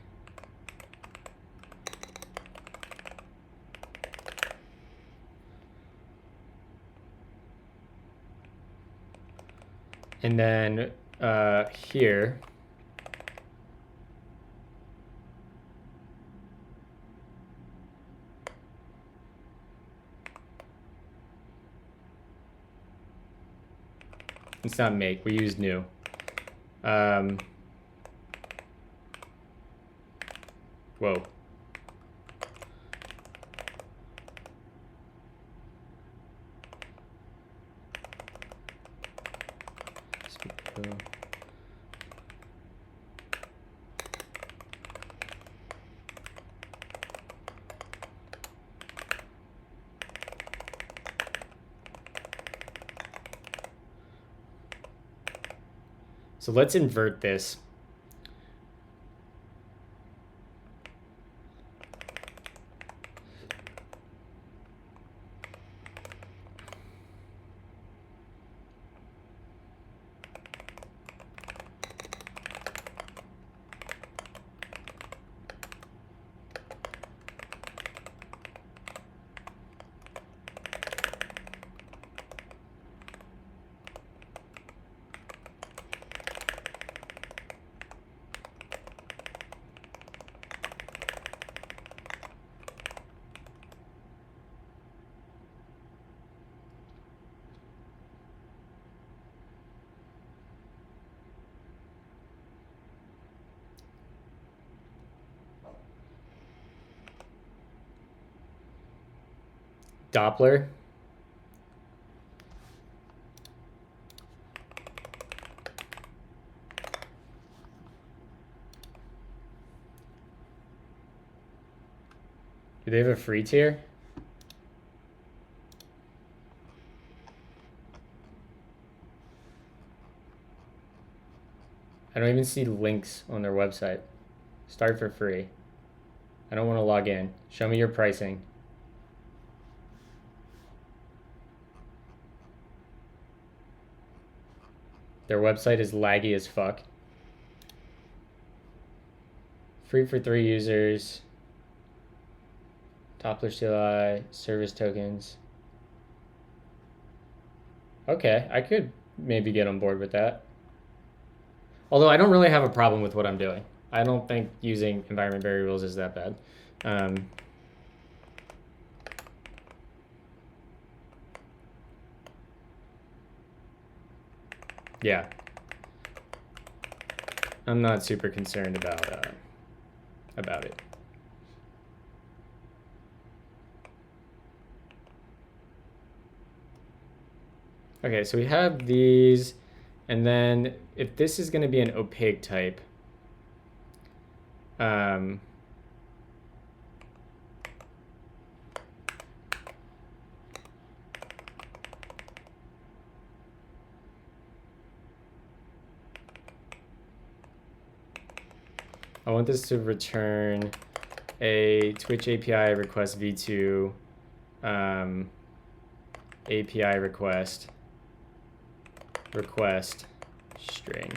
And then here, it's not make, we use new. Whoa. So let's invert this. Doppler. Do they have a free tier? I don't even see links on their website. Start for free. I don't want to log in. Show me your pricing. Their website is laggy as fuck. Free for 3 users. Doppler CLI, service tokens. Okay, I could maybe get on board with that. Although I don't really have a problem with what I'm doing. I don't think using environment variables is that bad. Yeah. I'm not super concerned about it. Okay, so we have these, and then if this is going to be an opaque type, I want this to return a Twitch API request v2 API request string.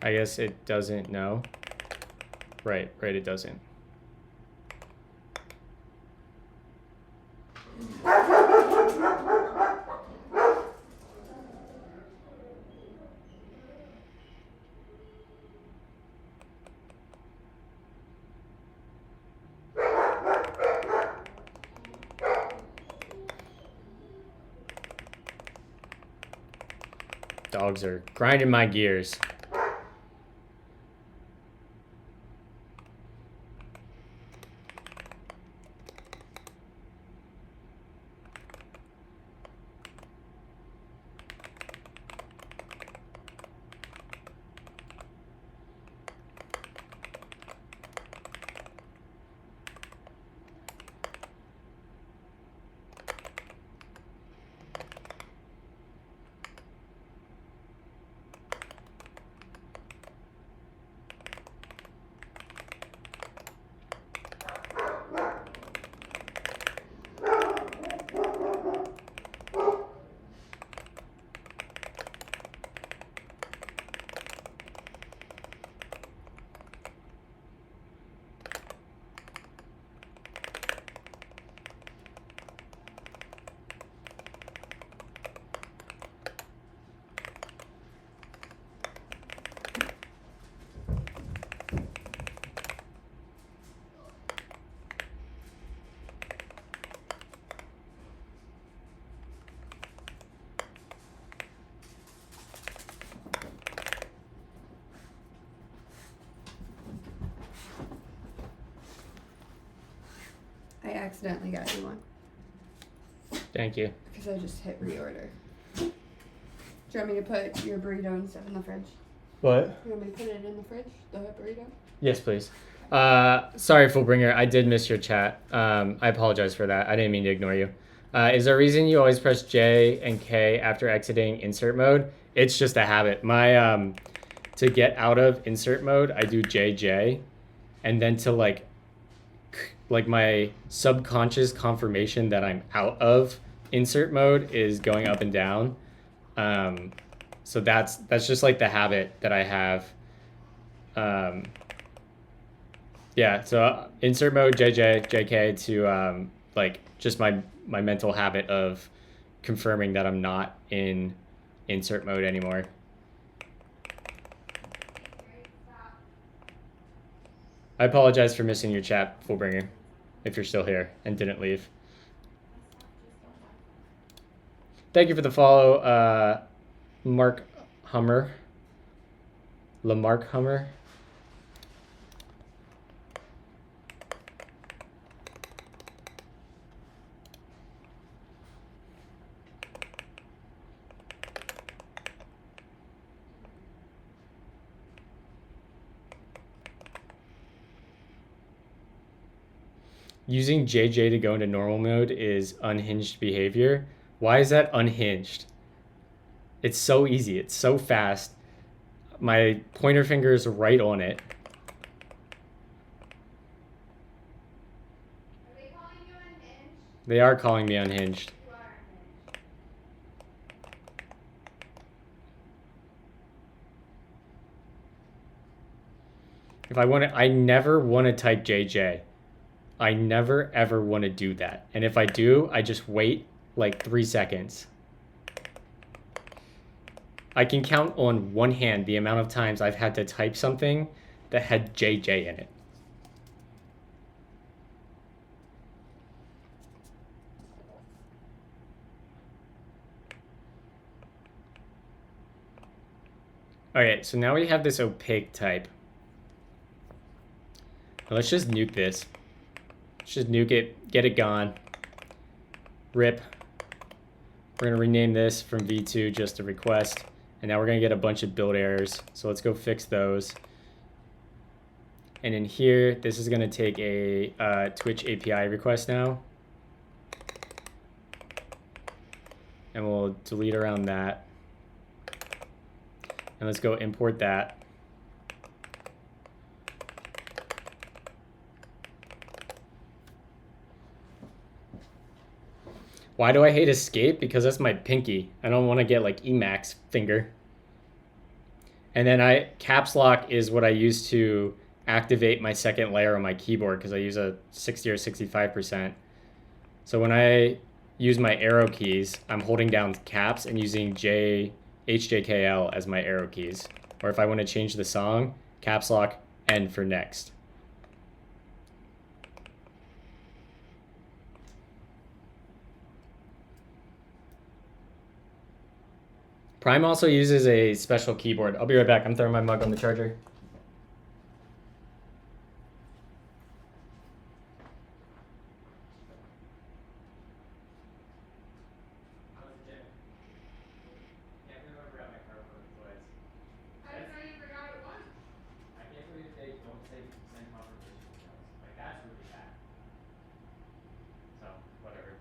I guess it doesn't know. Right, it doesn't. Dogs are grinding my gears. I accidentally got you one. Thank you. Because I just hit reorder. Do you want me to put your burrito and stuff in the fridge? What? You want me to put it in the fridge, the burrito? Yes, please. Sorry, Fullbringer. I did miss your chat. I apologize for that. I didn't mean to ignore you. Is there a reason you always press J and K after exiting insert mode? It's just a habit. My to get out of insert mode, I do JJ, and then to like my subconscious confirmation that I'm out of insert mode is going up and down. So that's just like the habit that I have. Yeah, so insert mode JJ, JK to like just my mental habit of confirming that I'm not in insert mode anymore. I apologize for missing your chat, Fullbringer, if you're still here and didn't leave. Thank you for the follow, Mark Hummer. Lamarck Hummer. Using JJ to go into normal mode is unhinged behavior. Why is that unhinged? It's so easy. It's so fast. My pointer finger is right on it. Are they calling you unhinged? They are calling me unhinged. You are unhinged. If I want to, I never want to type JJ. I never ever want to do that. And if I do, I just wait like 3 seconds. I can count on one hand the amount of times I've had to type something that had JJ in it. Okay, so now we have this opaque type. Now let's just nuke this. Let's just nuke it, get it gone. Rip. We're gonna rename this from v2 just a request. And now we're gonna get a bunch of build errors. So let's go fix those. And in here, this is gonna take a Twitch API request now. And we'll delete around that. And let's go import that. Why do I hate escape? Because that's my pinky. I don't want to get like Emacs finger. And then caps lock is what I use to activate my second layer on my keyboard because I use a 60 or 65%. So when I use my arrow keys, I'm holding down caps and using HJKL as my arrow keys. Or if I want to change the song, caps lock N for next. Prime also uses a special keyboard. I'll be right back. I'm throwing my mug on the charger. I didn't know you forgot it once. I can't believe they don't send confirmation emails. Like, that's really bad. So, whatever.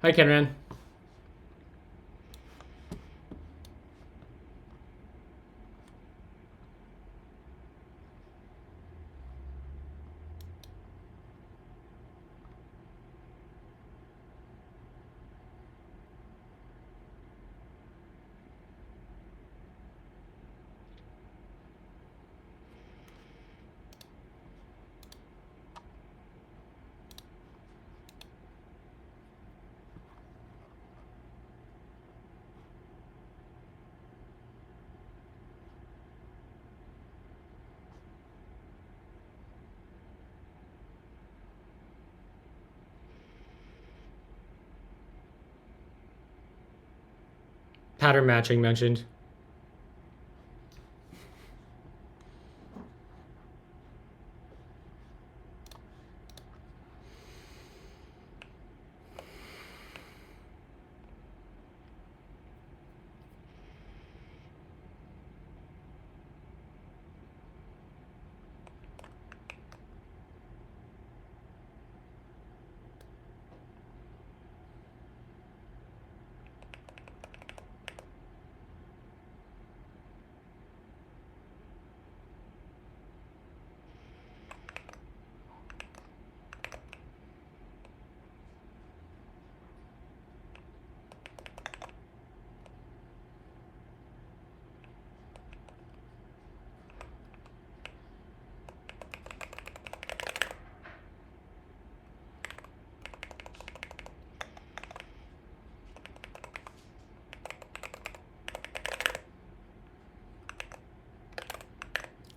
Hi, Kenran. Pattern matching mentioned.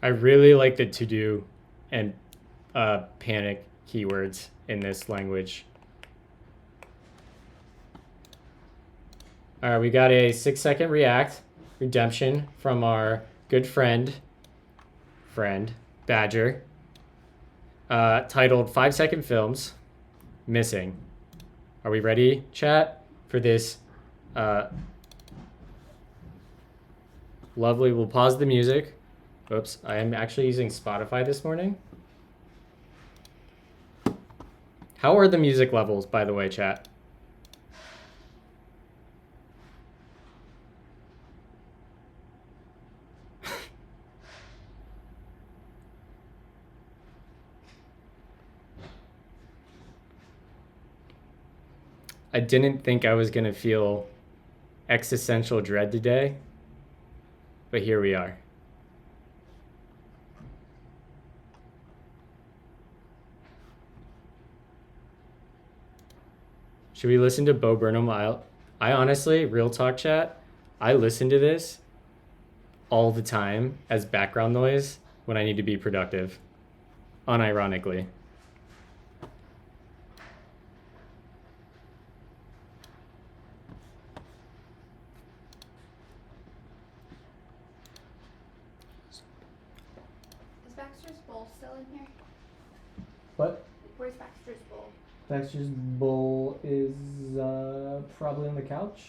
I really like the to do and panic keywords in this language. All right, we got a 6-second react redemption from our good friend Badger, titled 5-second films missing. Are we ready, chat, for this? Lovely. We'll pause the music. Oops, I am actually using Spotify this morning. How are the music levels, by the way, chat? I didn't think I was going to feel existential dread today, but here we are. Should we listen to Bo Burnham? I honestly, real talk chat, I listen to this all the time as background noise when I need to be productive, unironically. Is Baxter's bowl still in here? What? Where's Baxter's bowl? Baxter's bowl is probably on the couch.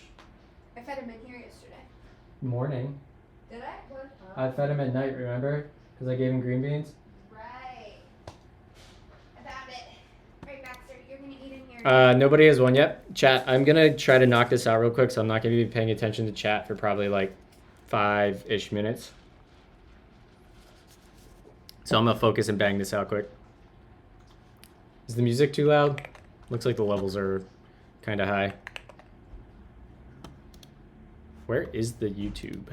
I fed him in here yesterday. Morning. Did I? What? I fed him at night, remember? Because I gave him green beans. Right. I found it. Alright, Baxter, you're gonna eat in here. Nobody has one yet. Chat, I'm going to try to knock this out real quick, so I'm not going to be paying attention to chat for probably like 5-ish minutes. So I'm going to focus and bang this out quick. Is the music too loud? Looks like the levels are kind of high. Where is the YouTube?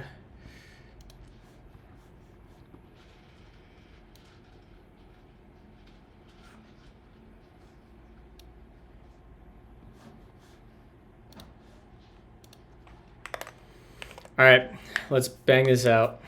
All right, let's bang this out.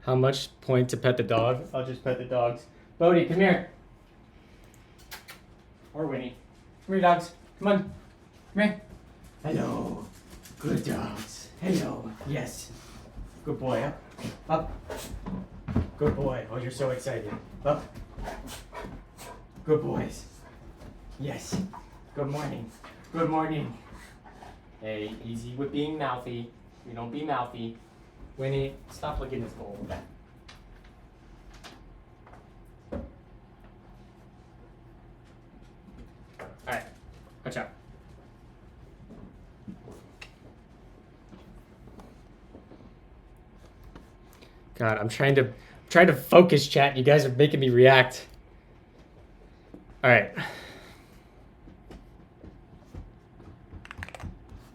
how much point to pet the dog? I'll just pet the dogs. Bodhi, come here. Or Winnie. Come here, dogs. Come on. Come here. Hello. Good dogs. Hello. Yes. Good boy. Up. Up. Good boy. Oh, you're so excited. Up. Good boys. Yes. Good morning. Good morning. Hey, easy with being mouthy. We don't be mouthy. Winnie, stop licking his bowl. Alright, watch out. God, I'm trying to focus, chat. You guys are making me react. Alright.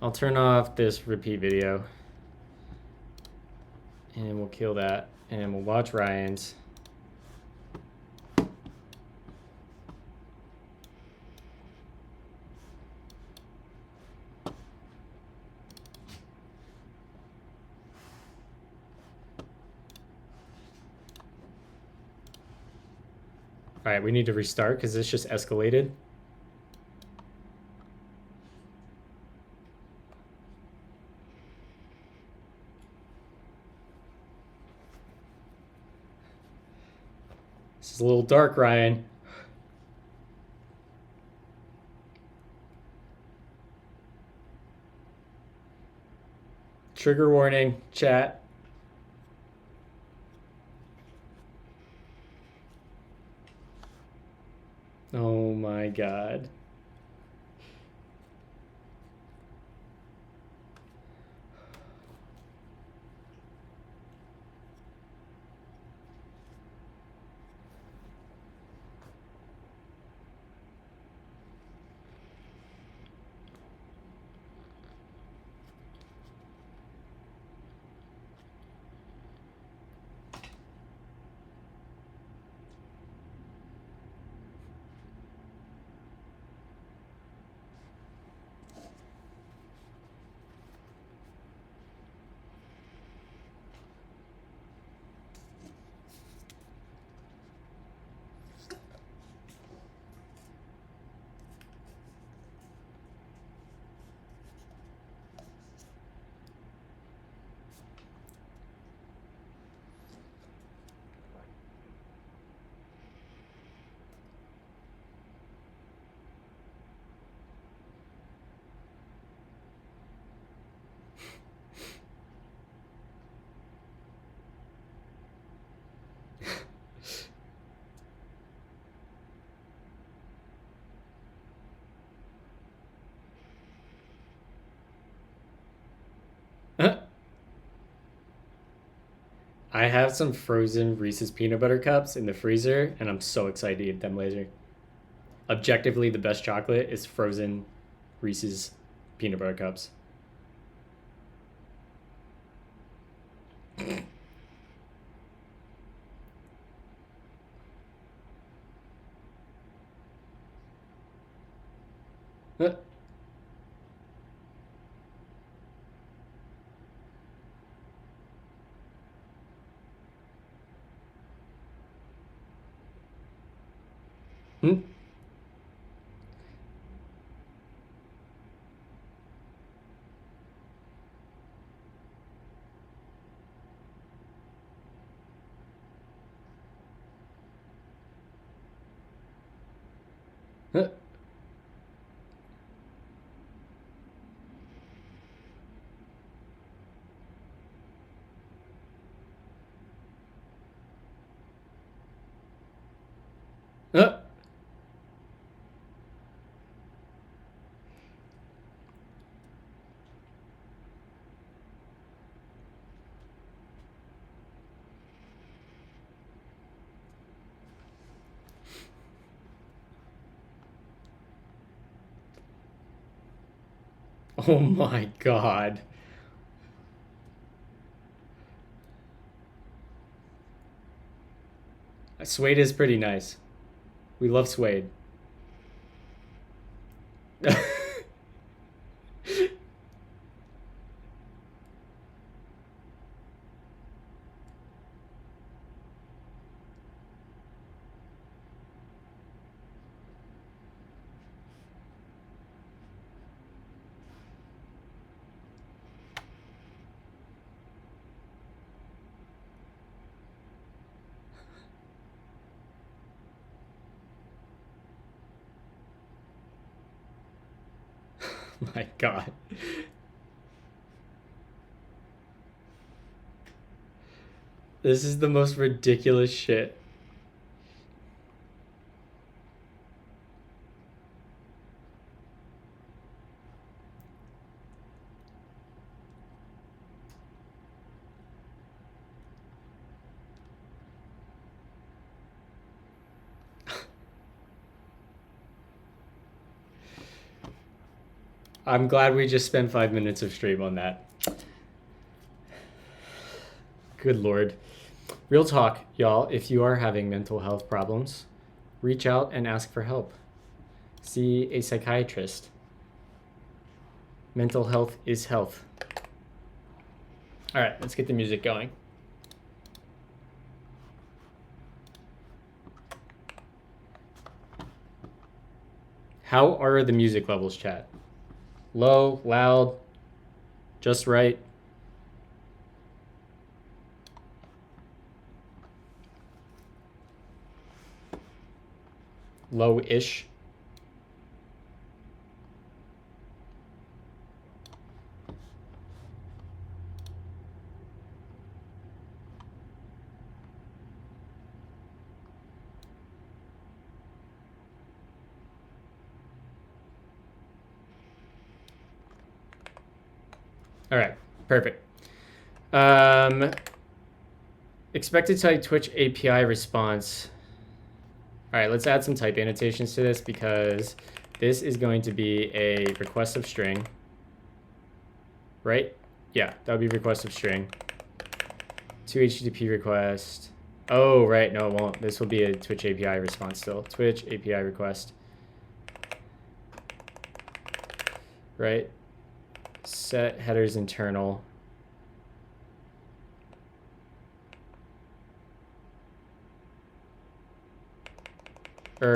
I'll turn off this repeat video. And we'll kill that. And we'll watch Ryan's. Alright, we need to restart because this just escalated. This is a little dark, Ryan. Trigger warning, chat. Oh my god. I have some frozen Reese's peanut butter cups in the freezer, and I'm so excited to eat them later. Objectively, the best chocolate is frozen Reese's peanut butter cups. Hmm? Huh? Huh? Oh my god. Suede is pretty nice. We love suede. My God. This is the most ridiculous shit. I'm glad we just spent 5 minutes of stream on that. Good Lord. Real talk, y'all. If you are having mental health problems, reach out and ask for help. See a psychiatrist. Mental health is health. All right, let's get the music going. How are the music levels, chat? Low, loud, just right? Low-ish? All right, perfect. Expected type Twitch API response. All right, let's add some type annotations to this because this is going to be a request of string, right? Yeah, that would be request of string. To HTTP request. Oh, right, no, it won't. This will be a Twitch API response still. Twitch API request. Right? Set headers internal. Yeah.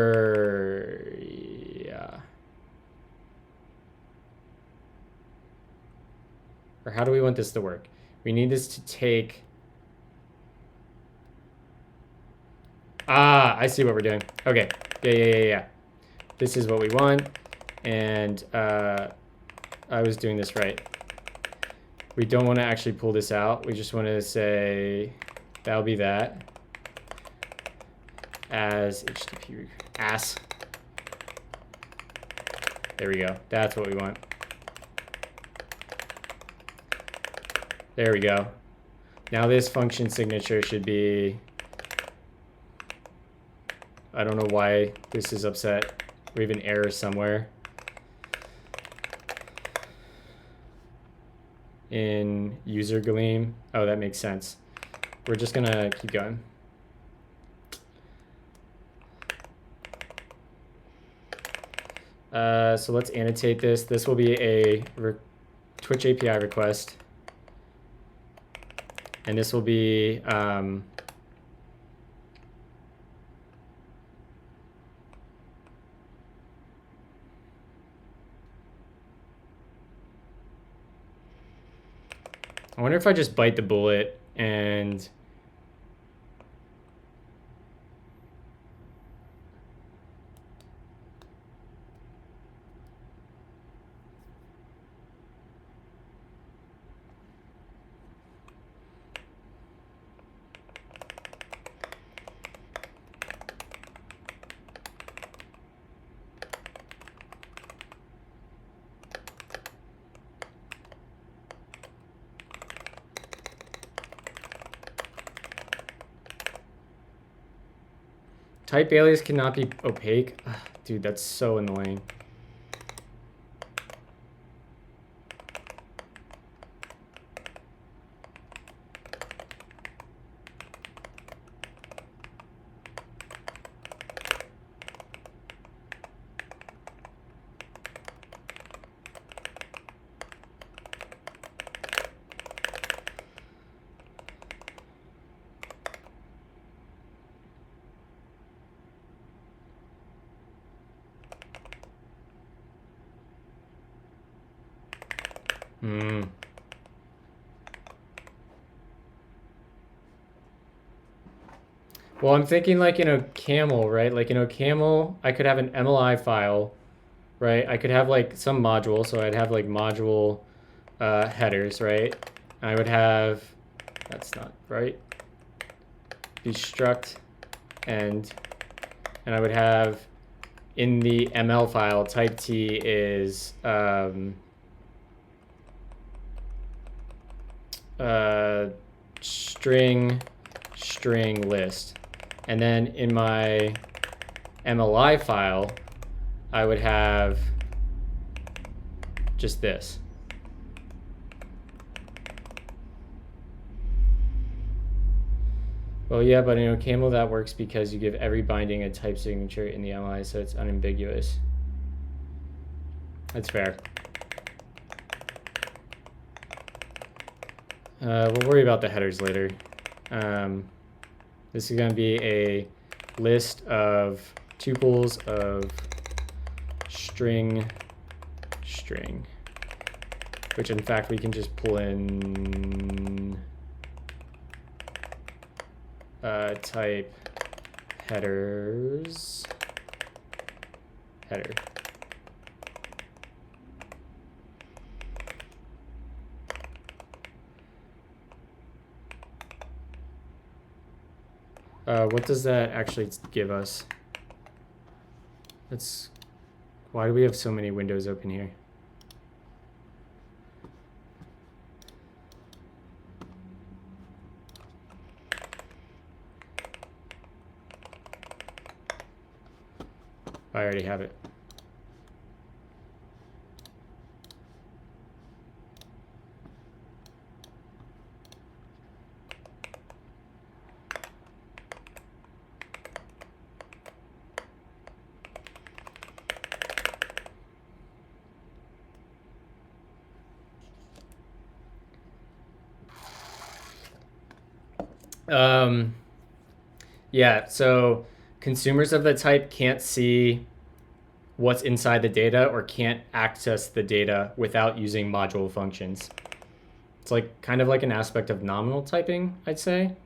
Or how do we want this to work? We need this to take... Ah, I see what we're doing. Okay. Yeah. This is what we want. And I was doing this right. We don't want to actually pull this out. We just want to say that'll be that. As HTTP ass. There we go. That's what we want. There we go. Now this function signature should be... I don't know why this is upset. We have an error somewhere. In user Gleam. Oh, that makes sense. We're just gonna keep going. So let's annotate this. This will be a Twitch API request. And this will be I wonder if I just bite the bullet and type alias cannot be opaque. Ugh, dude, that's so annoying. Well, I'm thinking like in a camel, right? Like in a camel, I could have an MLI file right? I could have like some module, so I'd have like module headers, right? I would have, that's not right, the struct end, and I would have in the ML file, type T is string list. And then in my MLI file, I would have just this. Well, yeah, but in OCaml that works because you give every binding a type signature in the MLI, so it's unambiguous. That's fair. We'll worry about the headers later. This is going to be a list of tuples of string, which in fact we can just pull in type headers, header. What does that actually give us? Why do we have so many windows open here? I already have it. Yeah, so consumers of the type can't see what's inside the data or can't access the data without using module functions. It's like kind of like an aspect of nominal typing, I'd say.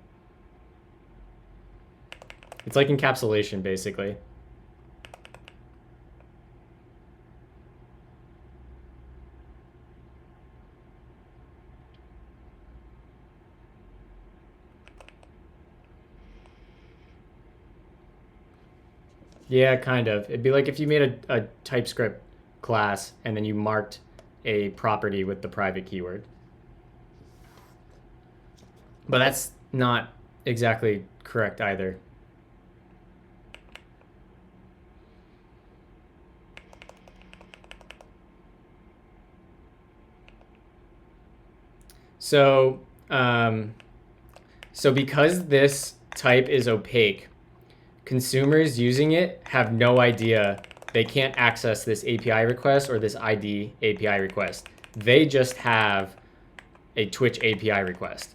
It's like encapsulation, basically. Yeah, kind of. It'd be like if you made a TypeScript class and then you marked a property with the private keyword. But that's not exactly correct either. So, so because this type is opaque, consumers using it have no idea. They can't access this API request or this ID API request. They just have a Twitch API request.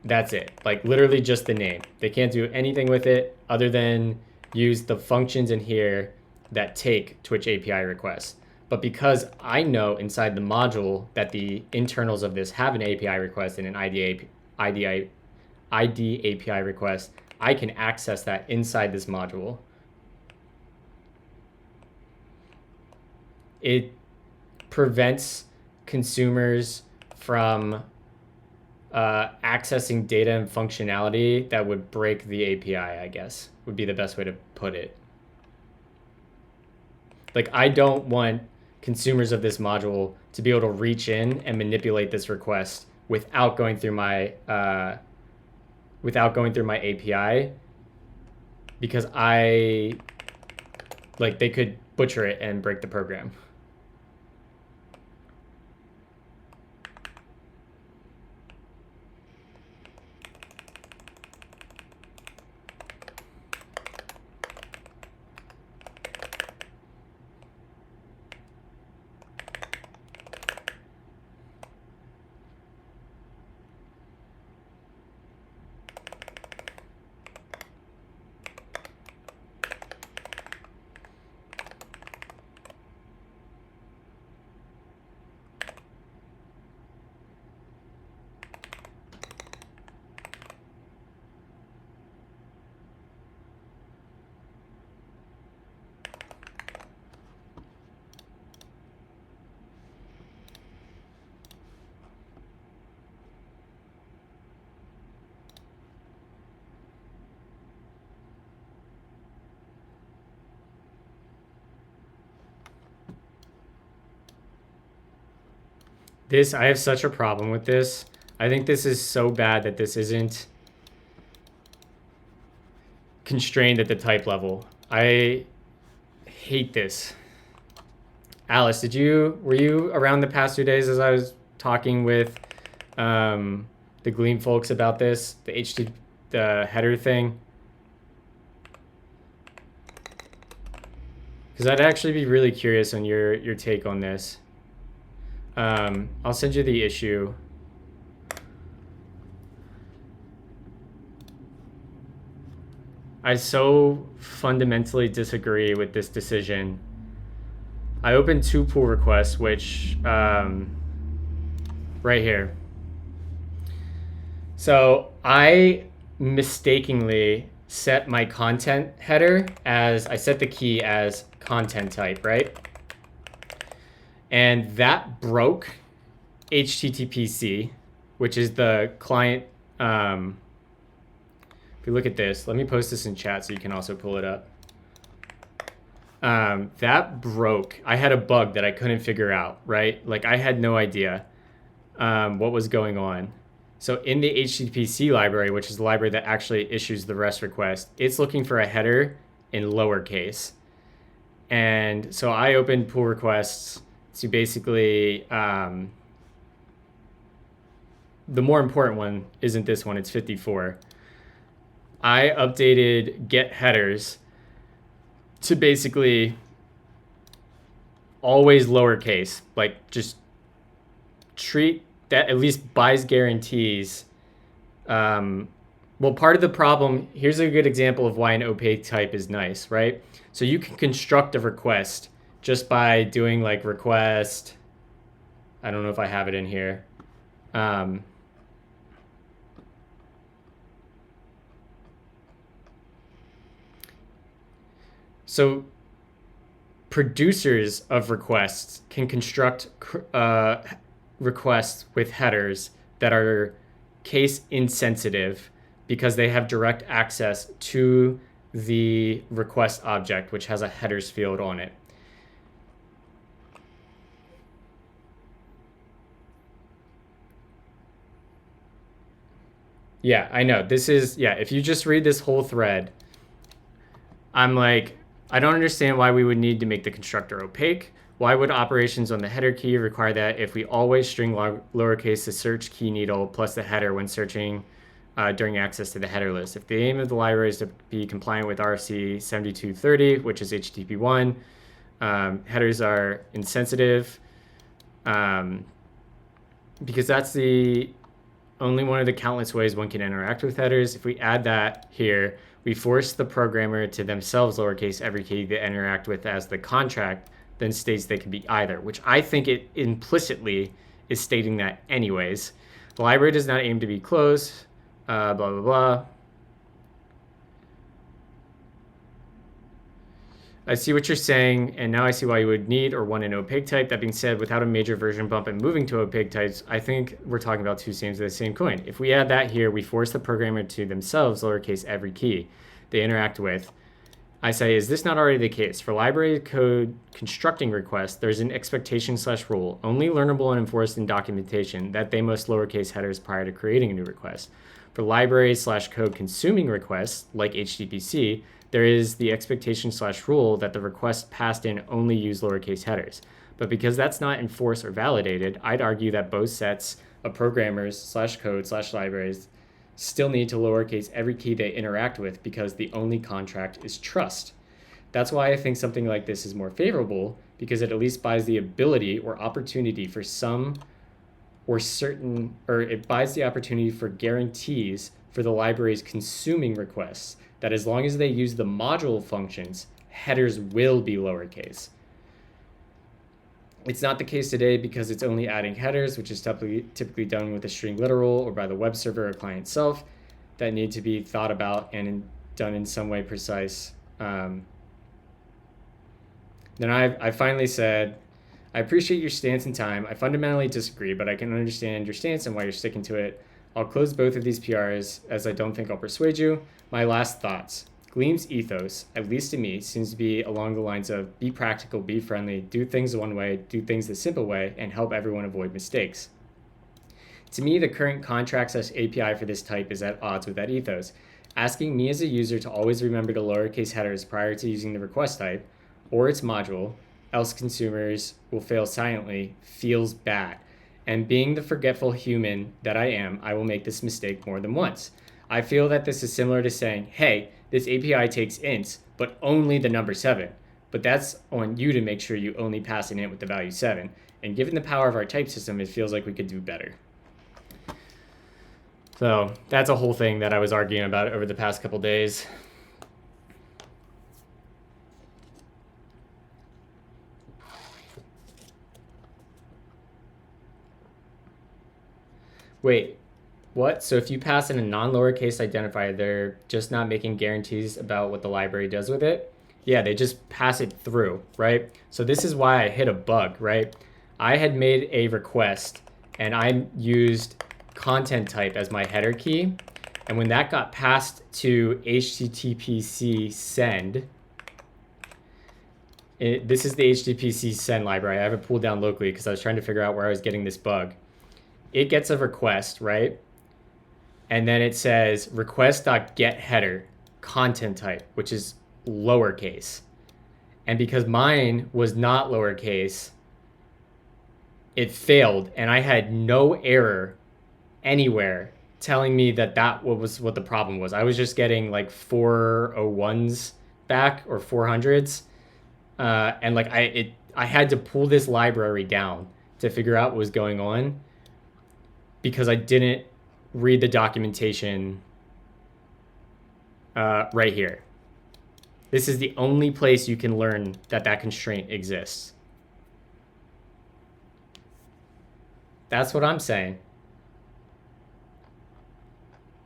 That's it. Like literally just the name. They can't do anything with it other than use the functions in here that take Twitch API requests. But because I know inside the module that the internals of this have an API request and an ID API request, I can access that inside this module. It prevents consumers from accessing data and functionality that would break the API, I guess, would be the best way to put it. Like, I don't want consumers of this module to be able to reach in and manipulate this request without going through my API, because they could butcher it and break the program. I have such a problem with this. I think this is so bad that this isn't constrained at the type level. I hate this. Alice, were you around the past 2 days as I was talking with the Gleam folks about this, the header thing? Because I'd actually be really curious on your take on this. I'll send you the issue. I so fundamentally disagree with this decision. I opened 2 pull requests, which right here. So I mistakenly set my content header as, I set the key as content type, right? And that broke HTTPC, which is the client. If you look at this, let me post this in chat so you can also pull it up. That broke. I had a bug that I couldn't figure out, right? Like I had no idea what was going on. So in the HTTPC library, which is the library that actually issues the REST request, it's looking for a header in lowercase. And so I opened pull requests to basically, the more important one isn't this one, it's 54. I updated get headers to basically always lowercase, like just treat that, at least buys guarantees. Well, part of the problem, here's a good example of why an opaque type is nice, right? So you can construct a request just by doing like request. I don't know if I have it in here. So producers of requests can construct requests with headers that are case insensitive because they have direct access to the request object, which has a headers field on it. Yeah, I know. This is, yeah, if you just read this whole thread, I'm like, I don't understand why we would need to make the constructor opaque. Why would operations on the header key require that if we always string lowercase the search key needle plus the header when searching during access to the header list? If the aim of the library is to be compliant with RFC 7230, which is HTTP1, headers are insensitive because that's the only one of the countless ways one can interact with headers. If we add that here, we force the programmer to themselves lowercase every key they interact with as the contract then states they can be either, which I think it implicitly is stating that anyways. The library does not aim to be closed, blah, blah, blah. I see what you're saying, and now I see why you would need or want an opaque type. That being said, without a major version bump and moving to opaque types, I think we're talking about two sides of the same coin. If we add that here, we force the programmer to themselves lowercase every key they interact with. I say, is this not already the case? For library code constructing requests, there's an expectation/rule, only learnable and enforced in documentation, that they must lowercase headers prior to creating a new request. For library/code consuming requests, like HTTPC, there is the expectation/rule that the request passed in only use lowercase headers. But because that's not enforced or validated, I'd argue that both sets of programmers/code/libraries still need to lowercase every key they interact with because the only contract is trust. That's why I think something like this is more favorable, because it at least buys the ability or opportunity for some or certain, or it buys the opportunity for guarantees for the libraries consuming requests that as long as they use the module functions, headers will be lowercase. It's not the case today because it's only adding headers, which is typically done with a string literal or by the web server or client itself, that need to be thought about and done in some way precise. Then I finally said, I appreciate your stance and time. I fundamentally disagree, but I can understand your stance and why you're sticking to it. I'll close both of these PRs as I don't think I'll persuade you. My last thoughts. Gleam's ethos, at least to me, seems to be along the lines of be practical, be friendly, do things one way, do things the simple way, and help everyone avoid mistakes. To me, the current contract/API for this type is at odds with that ethos. Asking me as a user to always remember to lowercase headers prior to using the request type or its module, else consumers will fail silently, feels bad. And being the forgetful human that I am, I will make this mistake more than once. I feel that this is similar to saying, hey, this API takes ints, but only the number 7. But that's on you to make sure you only pass an int with the value 7. And given the power of our type system, it feels like we could do better. So that's a whole thing that I was arguing about over the past couple days. Wait, what? So if you pass in a non-lowercase identifier, they're just not making guarantees about what the library does with it? Yeah, they just pass it through, right? So this is why I hit a bug, right? I had made a request and I used content type as my header key. And when that got passed to HTTPC send, this is the HTTPC send library. I have it pulled down locally because I was trying to figure out where I was getting this bug. It gets a request, right? And then it says request.getHeader content type, which is lowercase. And because mine was not lowercase, it failed and I had no error anywhere telling me that that was what the problem was. I was just getting like 401s back or 400s. And like I had to pull this library down to figure out what was going on because I didn't read the documentation right here. This is the only place you can learn that that constraint exists. That's what I'm saying.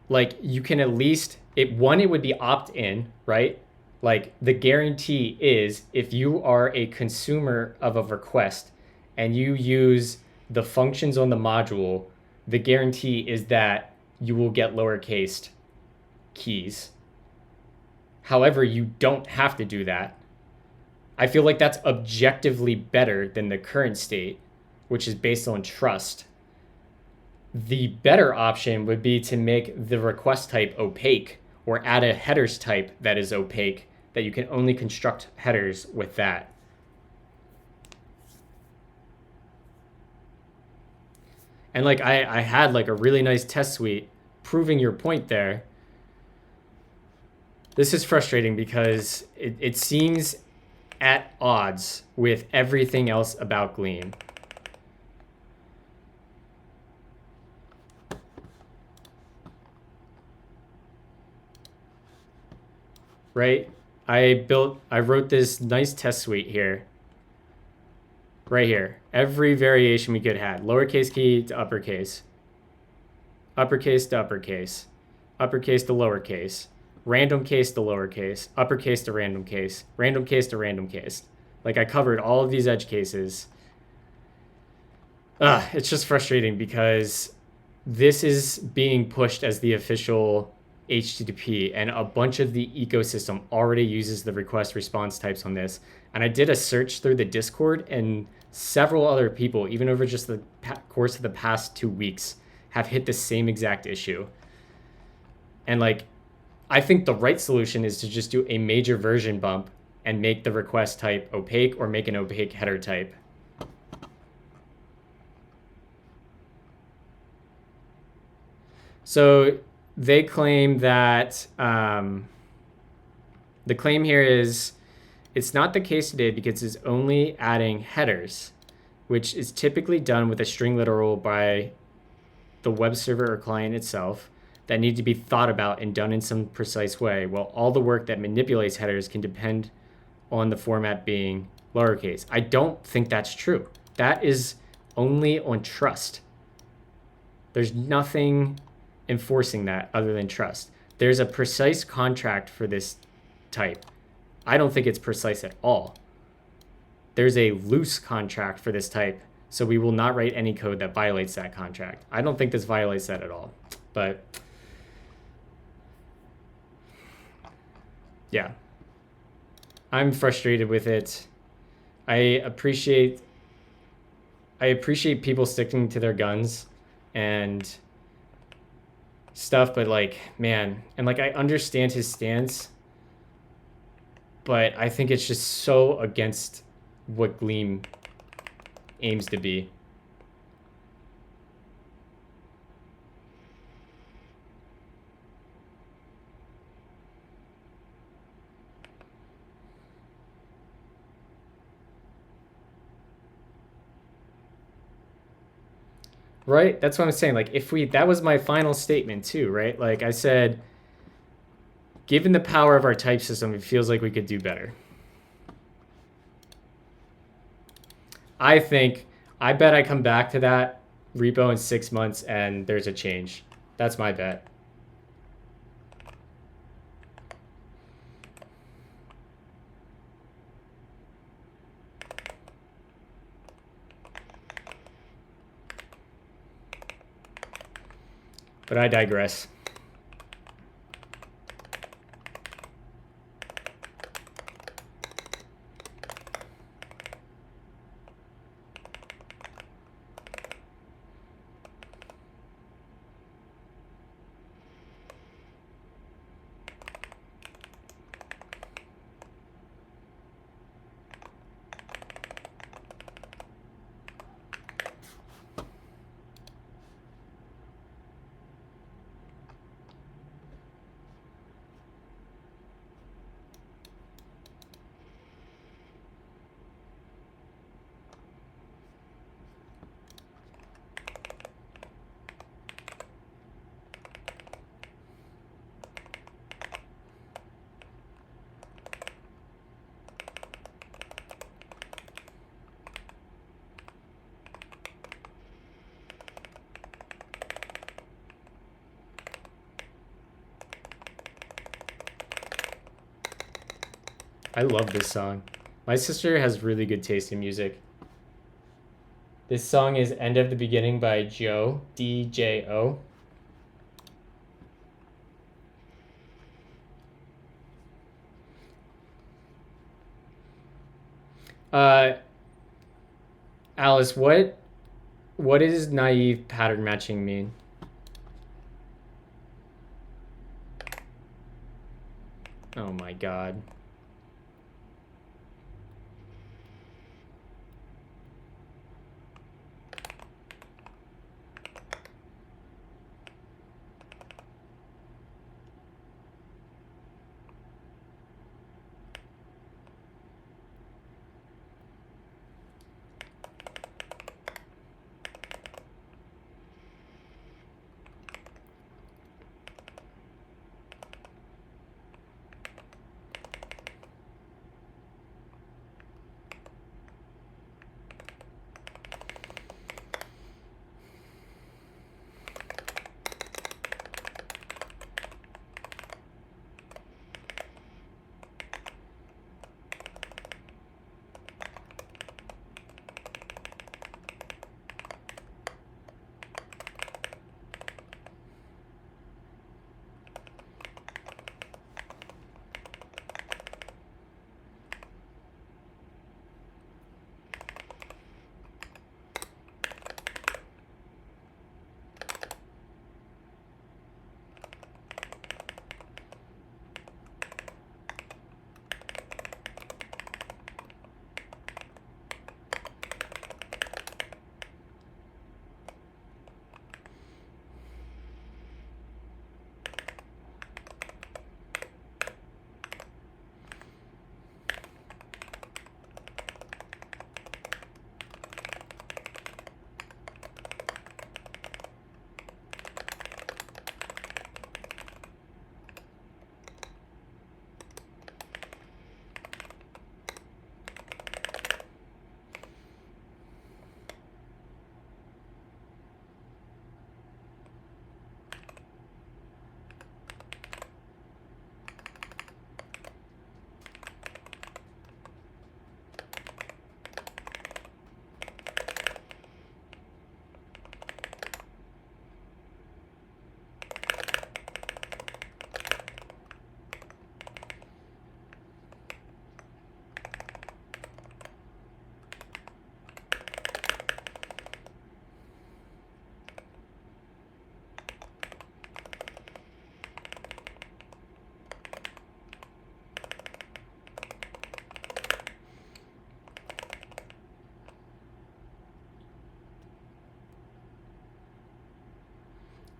Like you can at least, it would be opt-in, right? Like the guarantee is if you are a consumer of a request and you use the functions on the module, the guarantee is that you will get lowercase keys. However, you don't have to do that. I feel like that's objectively better than the current state, which is based on trust. The better option would be to make the request type opaque or add a headers type that is opaque, that you can only construct headers with that. And like I had like a really nice test suite proving your point there. This is frustrating because it seems at odds with everything else about Gleam. Right? I wrote this nice test suite here. Right here. Every variation we could have. Lowercase key to uppercase. Uppercase to uppercase. Uppercase to lowercase. Random case to lowercase. Uppercase to random case. Random case to random case. Like I covered all of these edge cases. It's just frustrating because this is being pushed as the official HTTP, and a bunch of the ecosystem already uses the request response types on this. And I did a search through the Discord, and several other people, even over just the course of the past 2 weeks, have hit the same exact issue. And like, I think the right solution is to just do a major version bump and make the request type opaque or make an opaque header type. So they claim that the claim here is it's not the case today because it's only adding headers, which is typically done with a string literal by the web server or client itself that need to be thought about and done in some precise way. Well, all the work that manipulates headers can depend on the format being lowercase. I don't think that's true. That is only on trust. There's nothing enforcing that other than trust. There's a precise contract for this type. I don't think it's precise at all. There's a loose contract for this type, so we will not write any code that violates that contract. I don't think this violates that at all. But Yeah. I'm frustrated with it. I appreciate I appreciate people sticking to their guns and stuff, but like, man, and like I understand his stance, but I think it's just so against what Gleam aims to be. Right? That's what I'm saying. Like if we that was my final statement too, right? Like I said, given the power of our type system, it feels like we could do better. I think I bet I come back to that repo in 6 months and there's a change. That's my bet. But I digress. I love this song. My sister has really good taste in music. This song is End of the Beginning by Joe, DJO. Uh, Alice, what does naive pattern matching mean? Oh my god.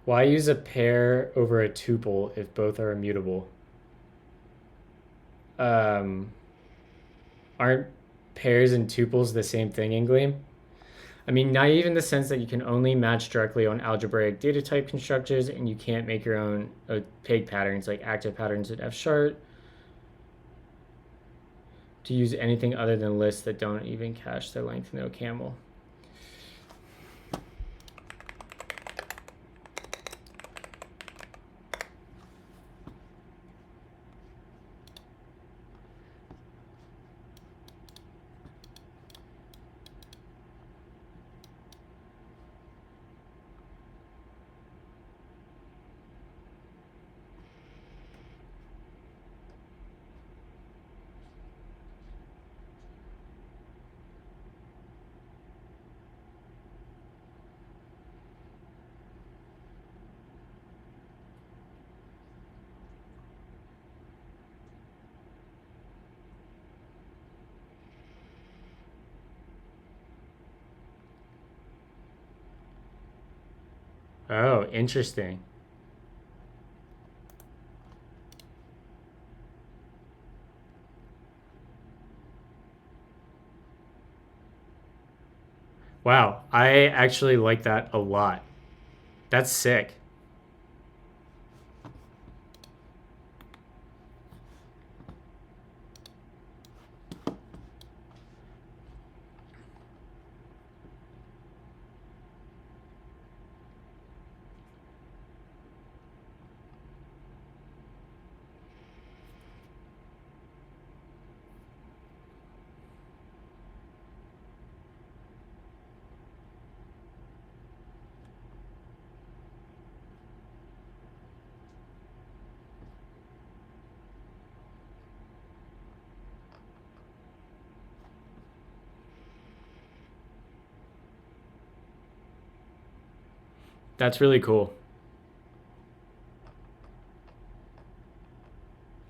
Why use a pair over a tuple if both are immutable? Aren't pairs and tuples the same thing in Gleam? I mean, naive in the sense that you can only match directly on algebraic data type constructors and you can't make your own opaque patterns like active patterns at F-sharp to use anything other than lists that don't even cache their length no camel. Oh, interesting. Wow, I actually like that a lot. That's sick. That's really cool.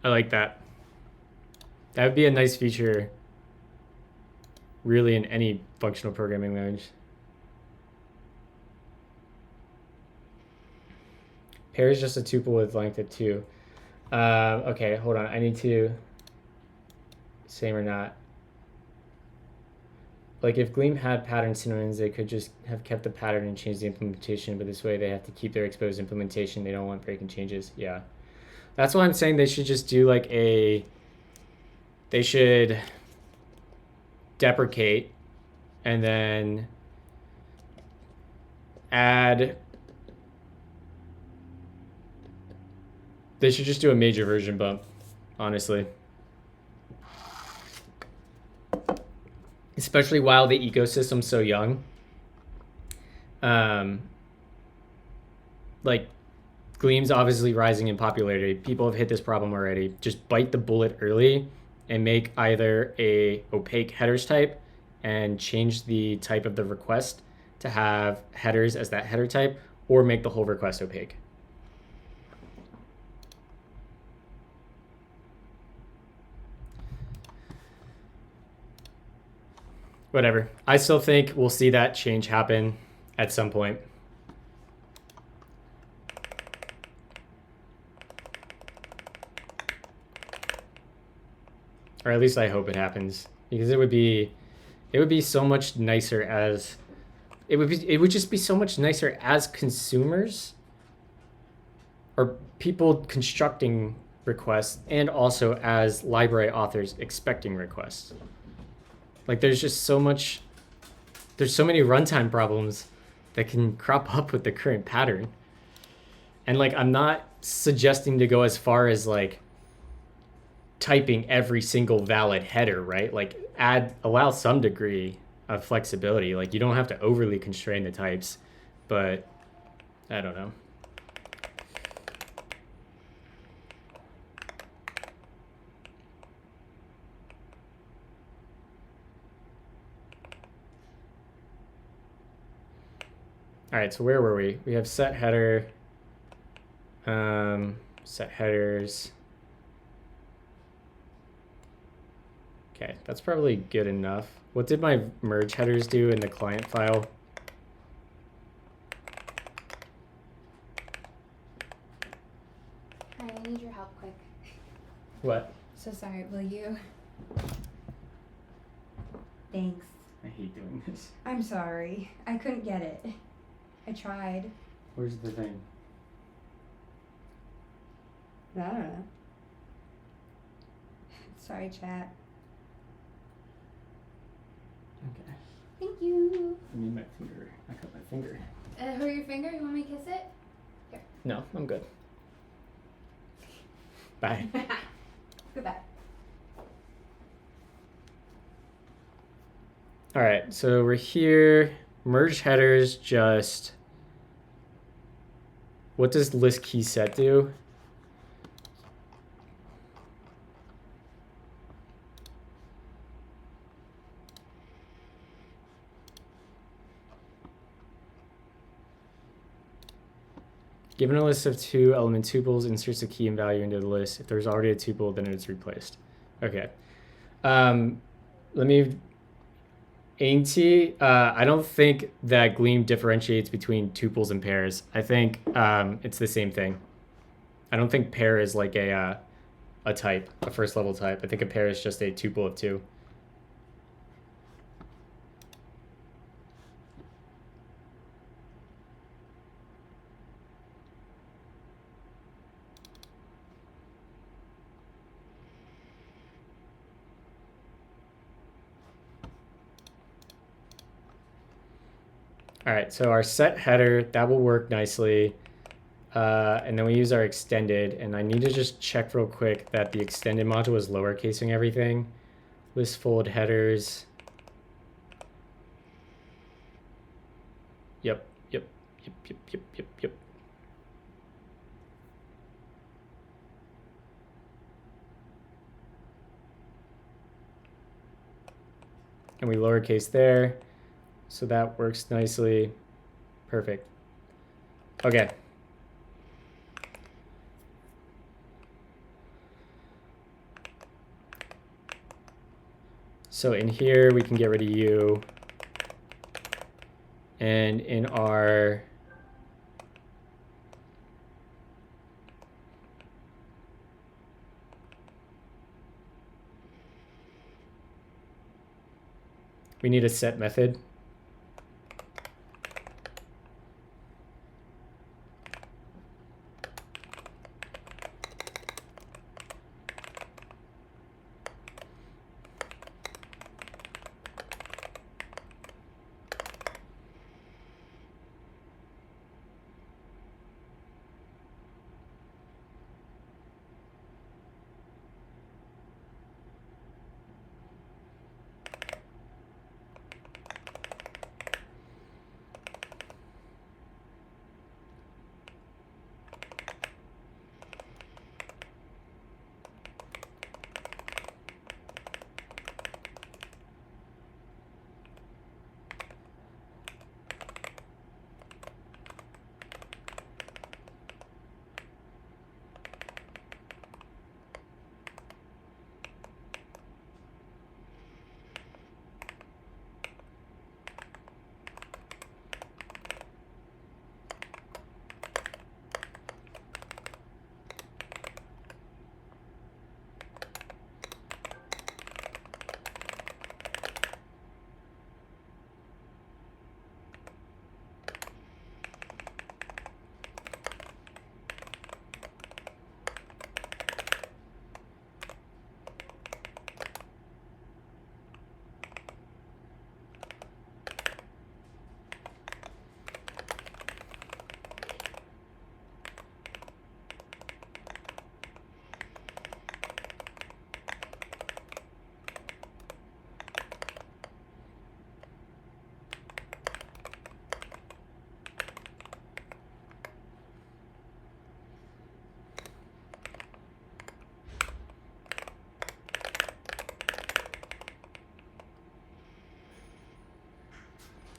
I like that. That would be a nice feature really in any functional programming language. Pair is just a tuple with length of 2. Okay, hold on. I need to... Same or not. Like if Gleam had pattern synonyms, they could just have kept the pattern and changed the implementation, but this way they have to keep their exposed implementation. They don't want breaking changes. Yeah. That's why I'm saying they should just do like a... They should deprecate and then add... They should just do a major version bump, honestly. Especially while the ecosystem's so young. Like, Gleam's obviously rising in popularity. People have hit this problem already. Just bite the bullet early and make either a opaque headers type and change the type of the request to have headers as that header type, or make the whole request opaque. Whatever. I still think we'll see that change happen at some point. Or at least I hope it happens, because it would be so much nicer as it would just be so much nicer as consumers or people constructing requests, and also as library authors expecting requests. Like there's so many runtime problems that can crop up with the current pattern. And like I'm not suggesting to go as far as like typing every single valid header, right? Like allow some degree of flexibility. Like you don't have to overly constrain the types, but I don't know. All right, so where were we? We have set header, set headers. Okay, that's probably good enough. What did my merge headers do in the client file? Hi, I need your help quick. What? So sorry, will you? Thanks. I hate doing this. I'm sorry. I couldn't get it. I tried. Where's the thing? I don't know. Sorry, chat. Okay. Thank you. I need my finger. I cut my finger. Hurt your finger? You want me to kiss it? Here. No, I'm good. Bye. Goodbye. All right, so we're here. Merge headers just. What does list key set do? Given a list of 2 element tuples, inserts a key and value into the list. If there's already a tuple, then it's replaced. Okay. Let me. Ainty, I don't think that Gleam differentiates between tuples and pairs. I think it's the same thing. I don't think pair is like a type, a first level type. I think a pair is just a tuple of 2. All right, so our set header, that will work nicely. And then we use our extended, and I need to just check real quick that the extended module is lowercasing everything. List fold headers. Yep. And we lowercase there. So that works nicely. Perfect. Okay. So in here, we can get rid of U. And in our we need a set method.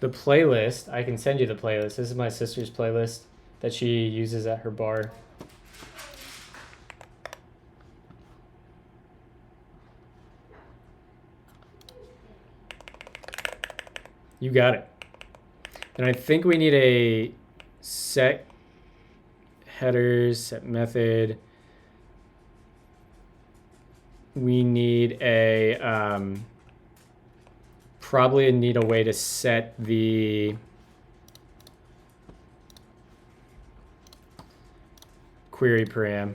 The playlist, I can send you the playlist. This is my sister's playlist that she uses at her bar. You got it. And I think we need a set headers, set method. we need a probably need a way to set the query param.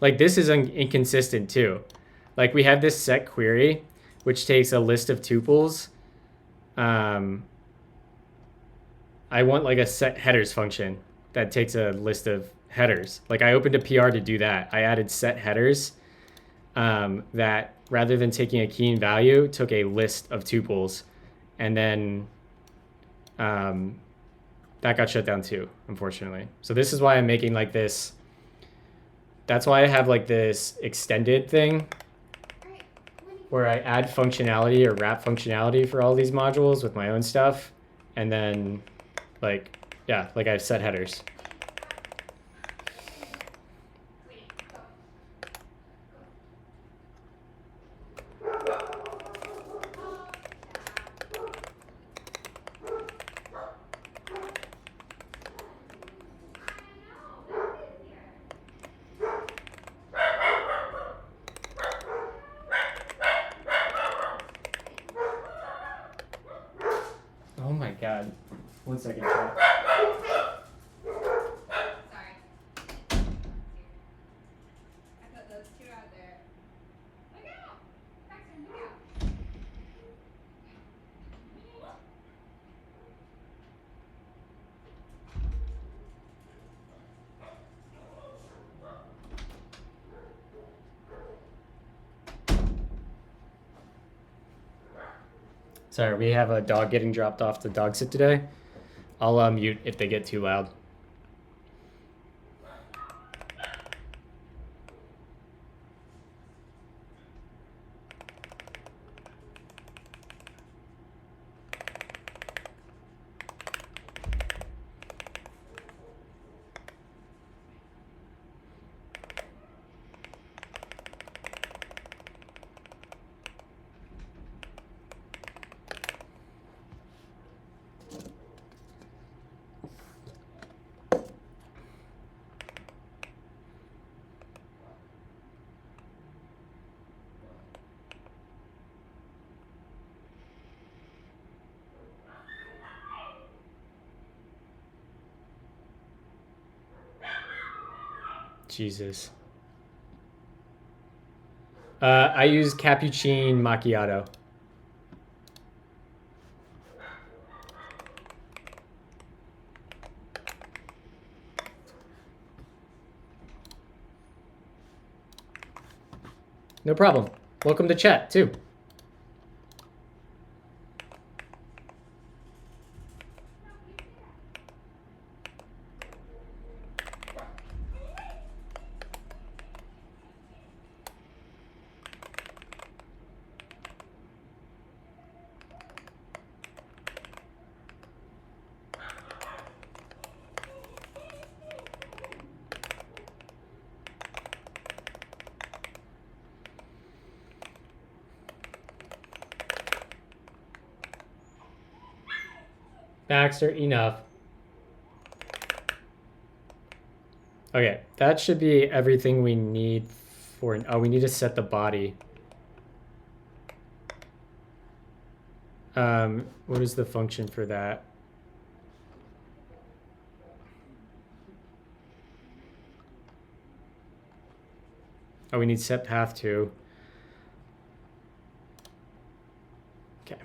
Like this is inconsistent too. Like we have this set query, which takes a list of tuples. I want like a set headers function that takes a list of headers. Like I opened a PR to do that. I added set headers that rather than taking a key and value, took a list of tuples, and then that got shut down too, unfortunately. So this is why I'm making like this. That's why I have like this extended thing where I add functionality or wrap functionality for all these modules with my own stuff. And then like, yeah, like I've set headers. Oh my God. 1 second, chat. Sorry, we have a dog getting dropped off the dog sit today. I'll mute if they get too loud. Jesus. I use cappuccino macchiato. No problem. Welcome to chat too. Baxter, enough. Okay, that should be everything we need for. Oh, we need to set the body. What is the function for that? Oh, we need set path too. Okay.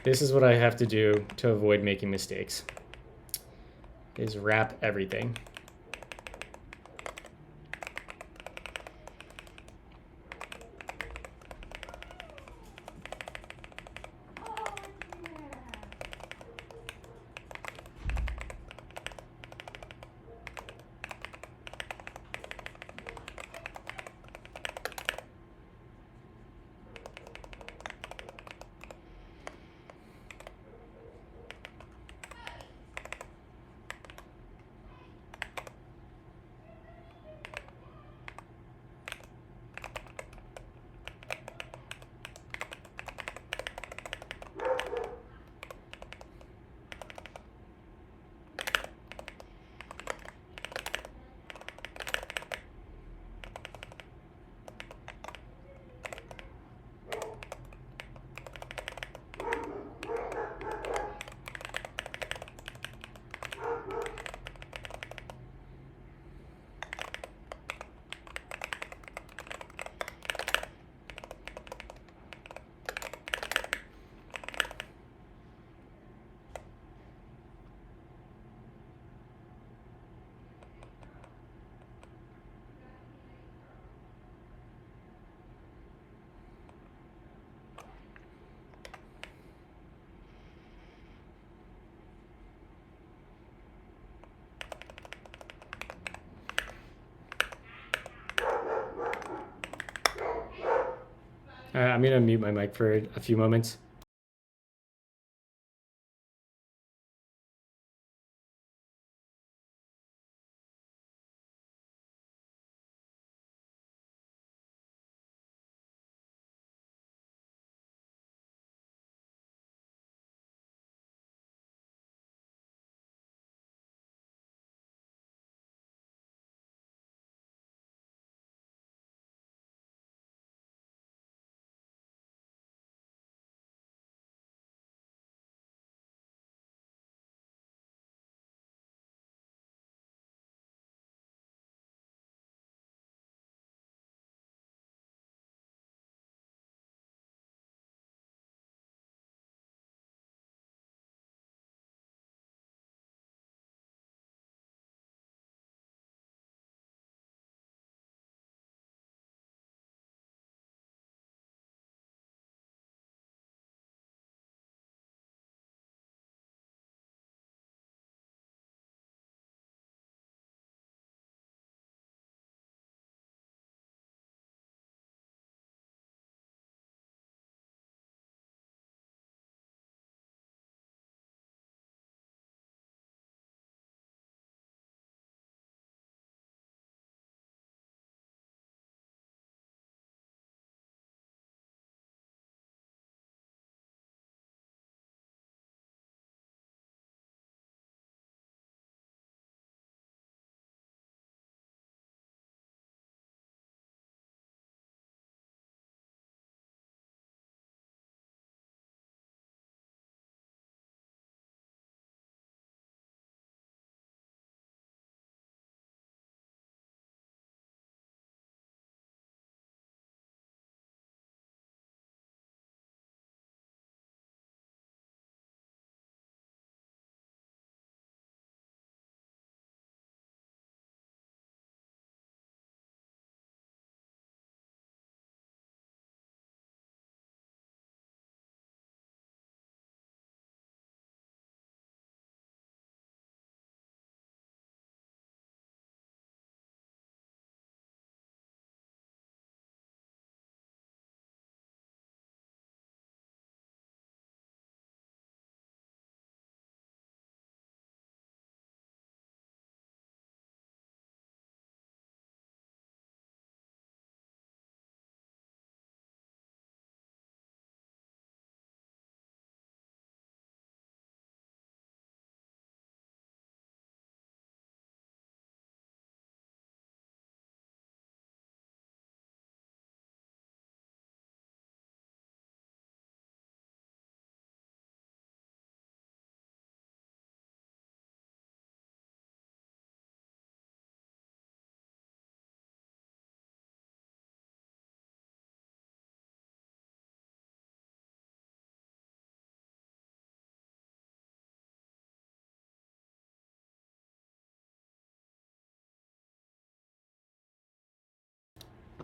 This is what I have to do to avoid making mistakes. Is wrap everything. All right, I'm gonna mute my mic for a few moments.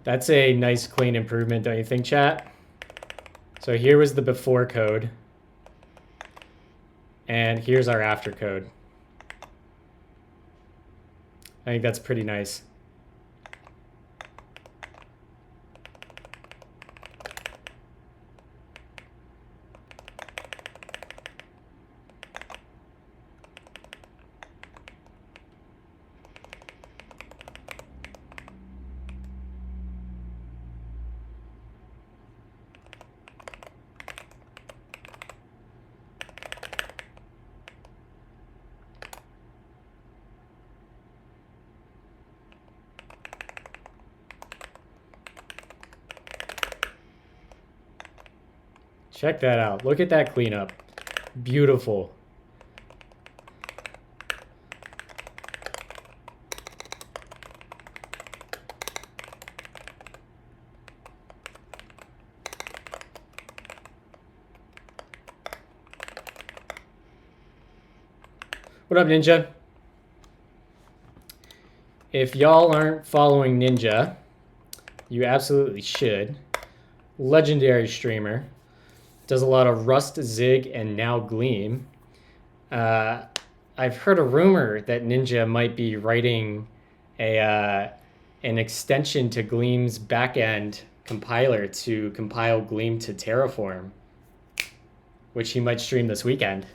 That's a nice clean improvement, don't you think, chat? So here was the before code, and here's our after code. I think that's pretty nice. Check that out. Look at that cleanup. Beautiful. What up, Ninja? If y'all aren't following Ninja, you absolutely should. Legendary streamer. Does a lot of Rust, Zig, and now Gleam. I've heard a rumor that Ninja might be writing an extension to Gleam's backend compiler to compile Gleam to Terraform, which he might stream this weekend.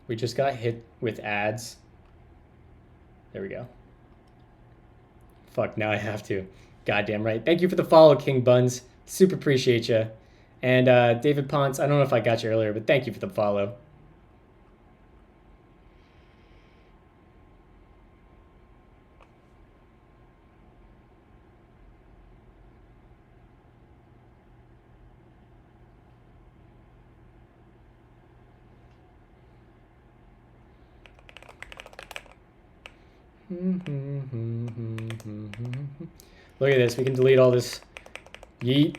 We just got hit with ads. There we go. Fuck, now I have to. Goddamn right. Thank you for the follow, King Buns. Super appreciate you. And David Ponce, I don't know if I got you earlier, but thank you for the follow. Look at this. We can delete all this. Yeet.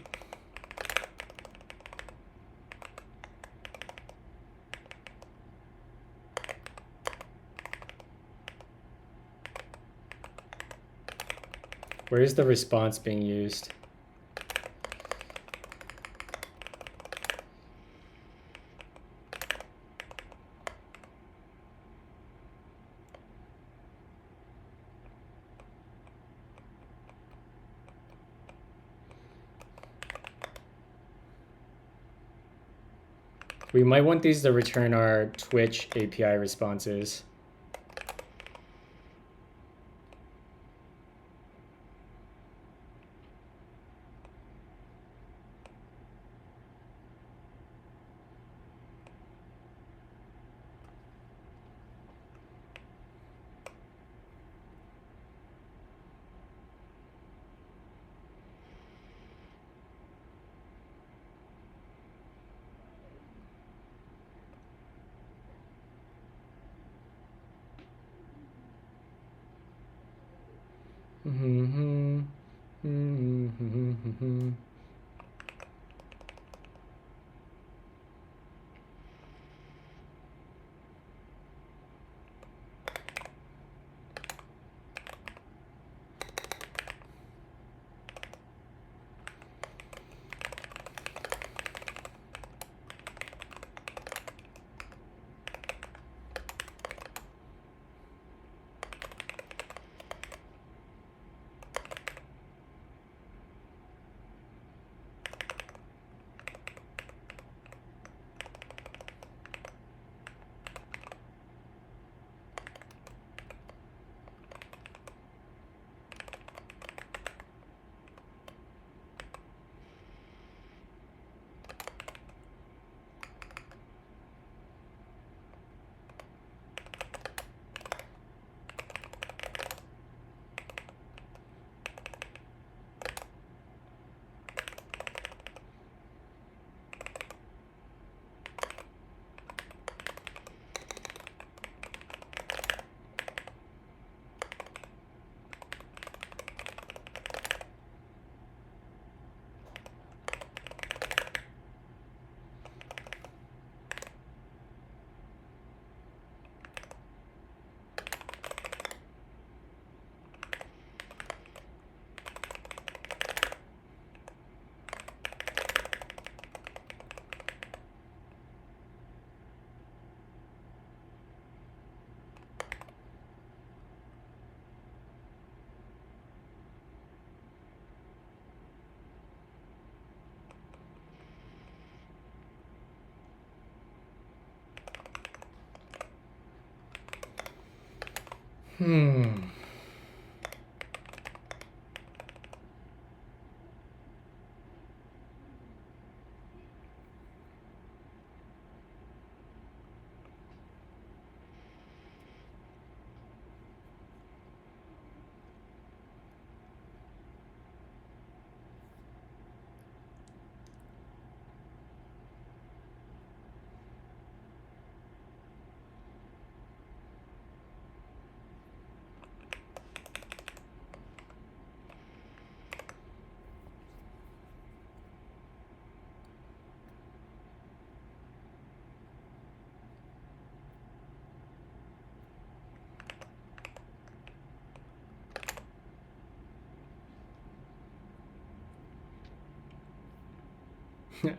Where is the response being used? We might want these to return our Twitch API responses.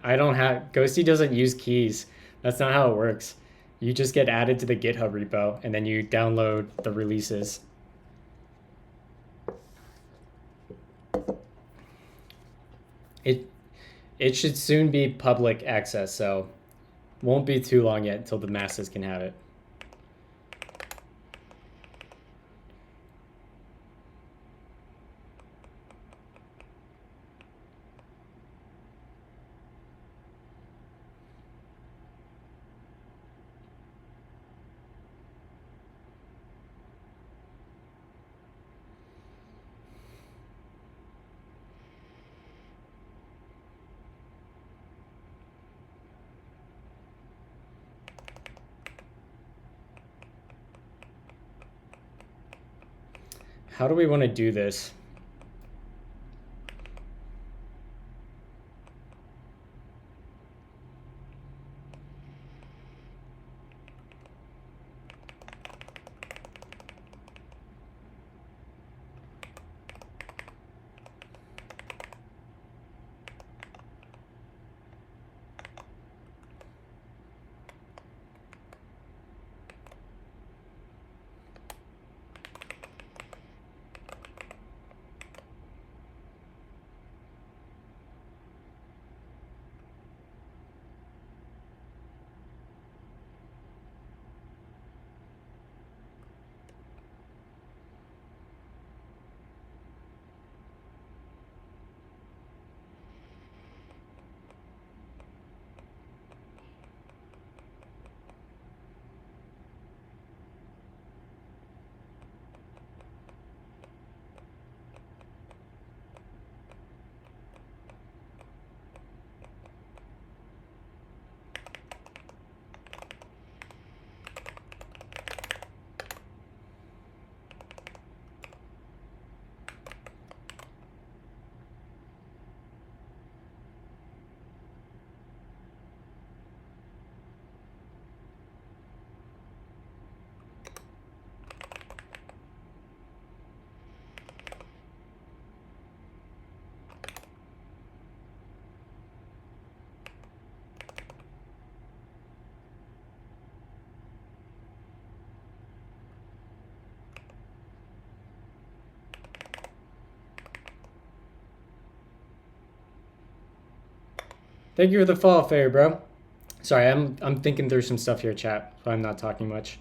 I don't have Ghosty doesn't use keys. That's not how it works. You just get added to the GitHub repo and then you download the releases. It it should soon be public access, so won't be too long yet until the masses can have it. How do we want to do this? Thank you for the follow, Fairy Bro. Sorry, I'm thinking through some stuff here, chat, so I'm not talking much.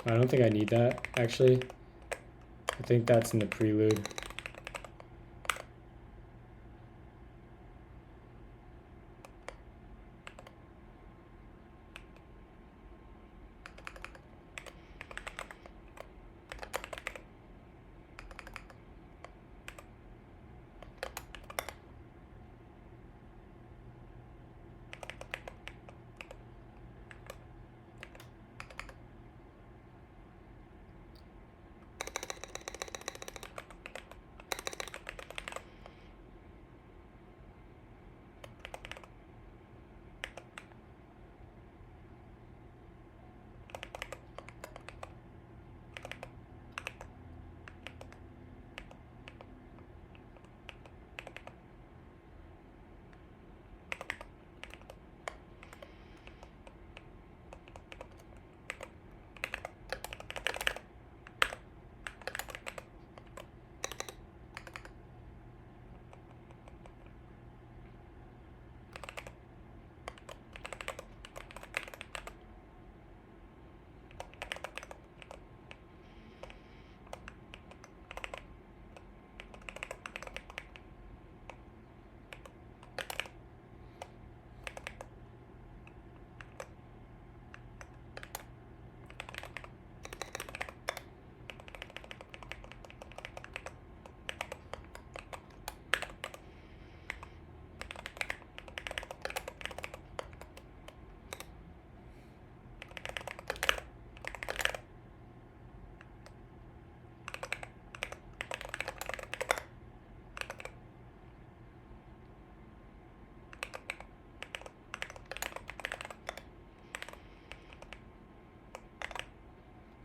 I don't think I need that, actually. I think that's in the prelude.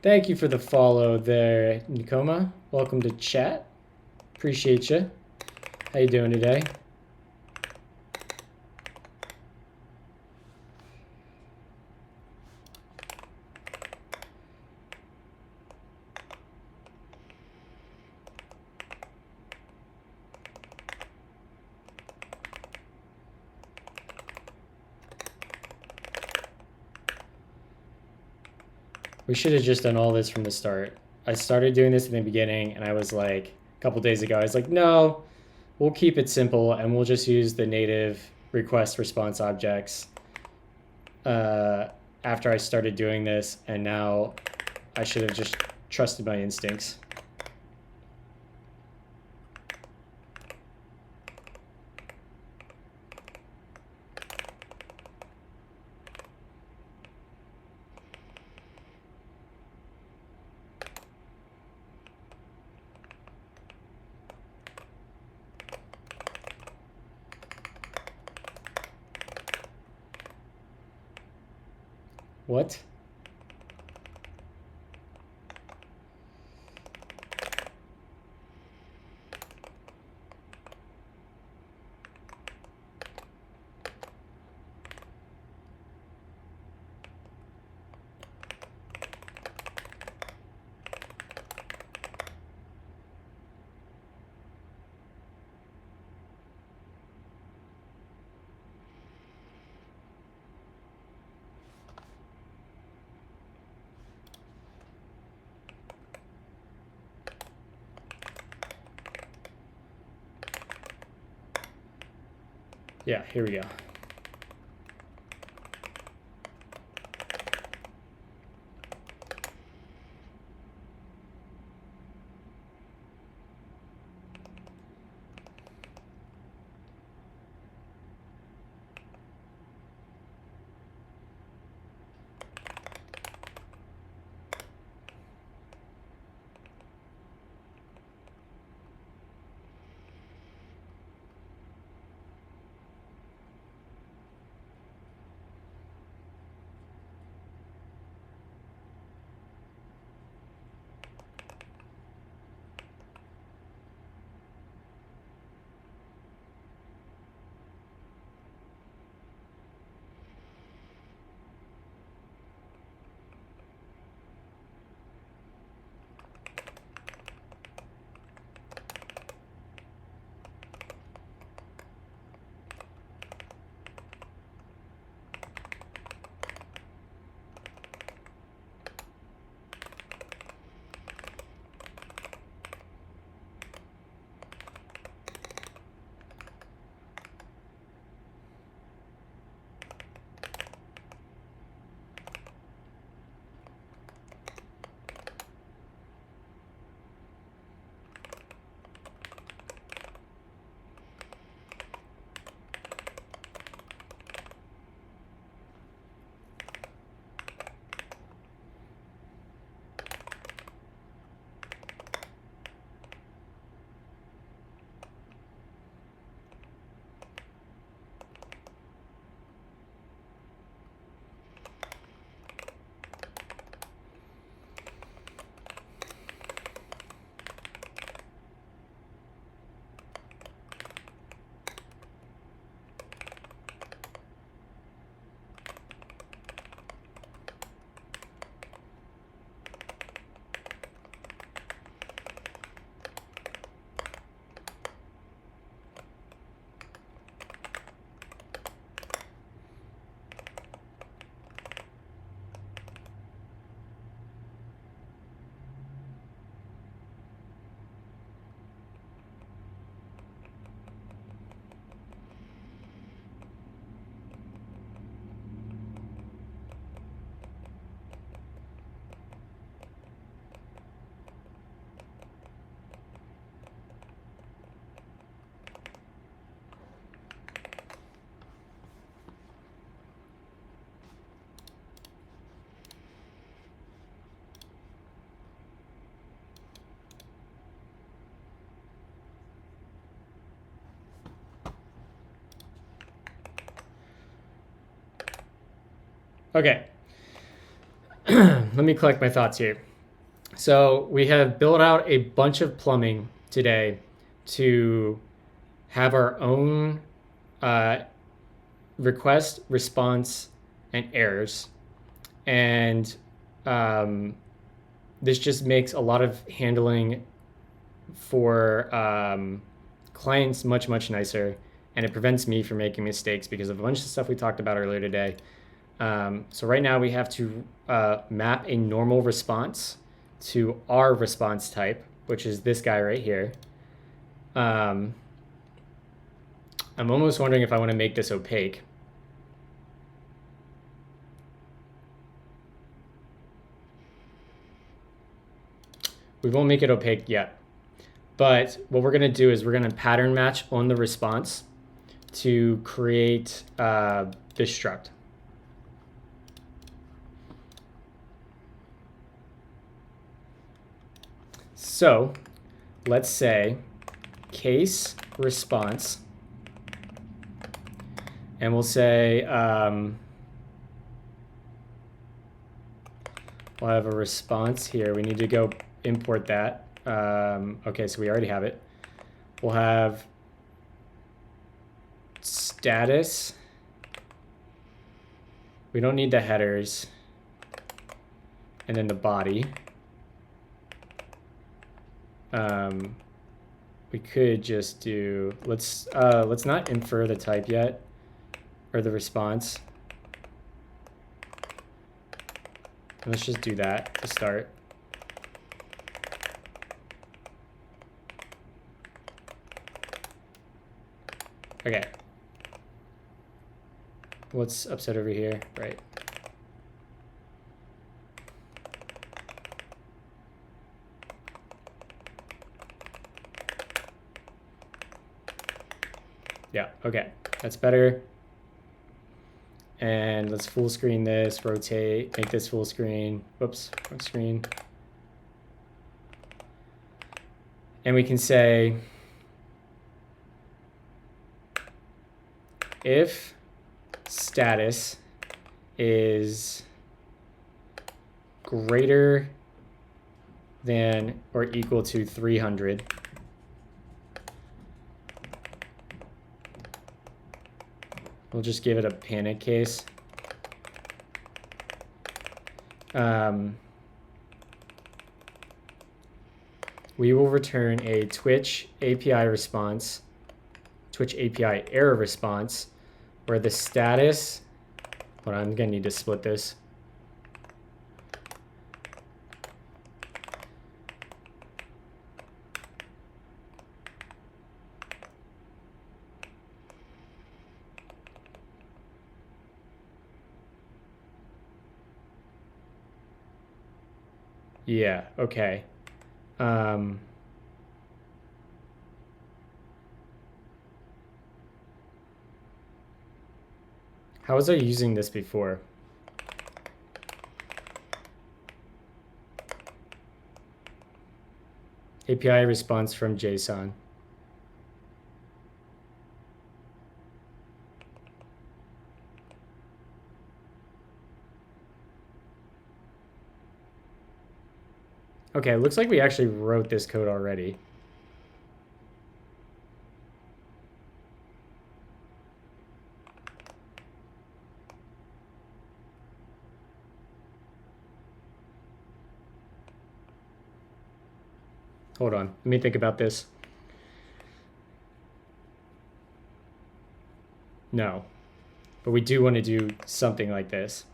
Thank you for the follow there, Nikoma. Welcome to chat. Appreciate you. How you doing today? We should have just done all this from the start. I started doing this in the beginning, and I was like, a couple days ago, I was like, no, we'll keep it simple, and we'll just use the native request response objects after I started doing this, and now I should have just trusted my instincts. What? Yeah, here we go. Okay. Let me collect my thoughts here. So we have built out a bunch of plumbing today to have our own request, response, and errors. And this just makes a lot of handling for clients much, much nicer. And it prevents me from making mistakes because of a bunch of stuff we talked about earlier today. So right now we have to map a normal response to our response type, which is this guy right here. I'm almost wondering if I want to make this opaque. We won't make it opaque yet. But what we're going to do is we're going to pattern match on the response to create this struct. So let's say case response, and we'll say we'll have a response here. We need to go import that. Okay, so we already have it. We'll have status. We don't need the headers. And then the body. We could just do, let's not infer the type yet, or the response. Let's just do that to start. Okay. What's upset over here? Right. Yeah, okay. That's better. And let's full screen this, rotate, make this full screen. Whoops, wrong screen. And we can say if status is greater than or equal to 300, we'll just give it a panic case. We will return a Twitch API response, Twitch API error response, where the status, hold on, I'm gonna need to split this. Yeah, okay. How was I using this before? API response from JSON. Okay, it looks like we actually wrote this code already. Hold on, let me think about this. No, but we do want to do something like this.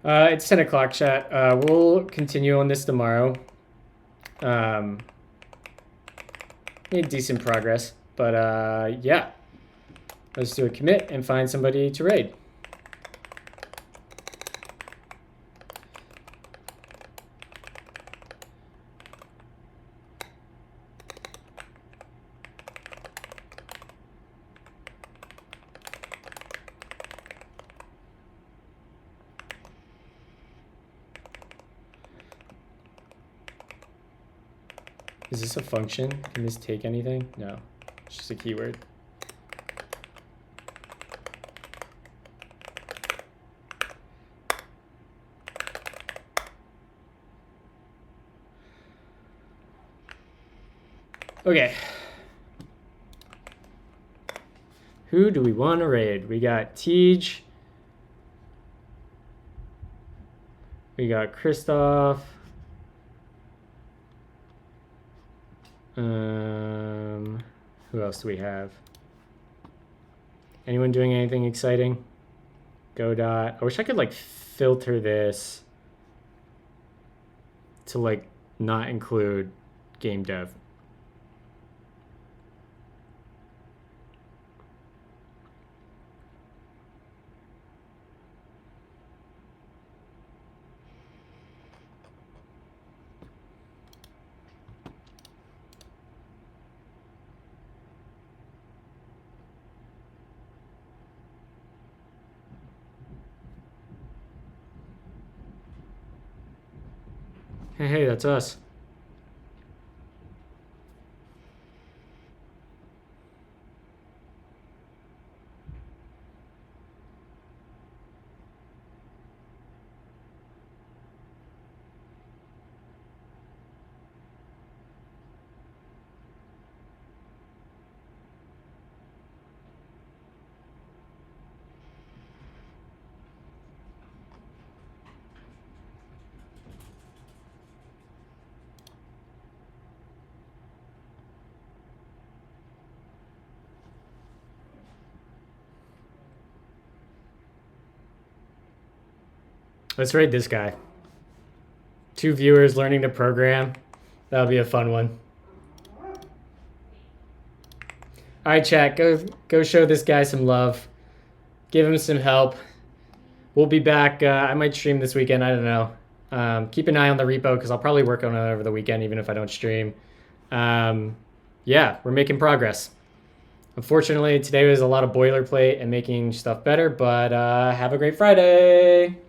It's 10 o'clock, chat. We'll continue on this tomorrow. Made decent progress, but yeah. Let's do a commit and find somebody to raid. Is this a function? Can this take anything? No, it's just a keyword. Okay. Who do we want to raid? We got Tej. We got Christoph. Who else do we have? Anyone doing anything exciting? Godot. I wish I could like filter this to like not include game dev. Hey, that's us. Let's raid this guy. 2 viewers learning to program. That'll be a fun one. All right, chat. Go show this guy some love. Give him some help. We'll be back. I might stream this weekend. I don't know. Keep an eye on the repo because I'll probably work on it over the weekend, even if I don't stream. Yeah, we're making progress. Unfortunately, today was a lot of boilerplate and making stuff better, but have a great Friday.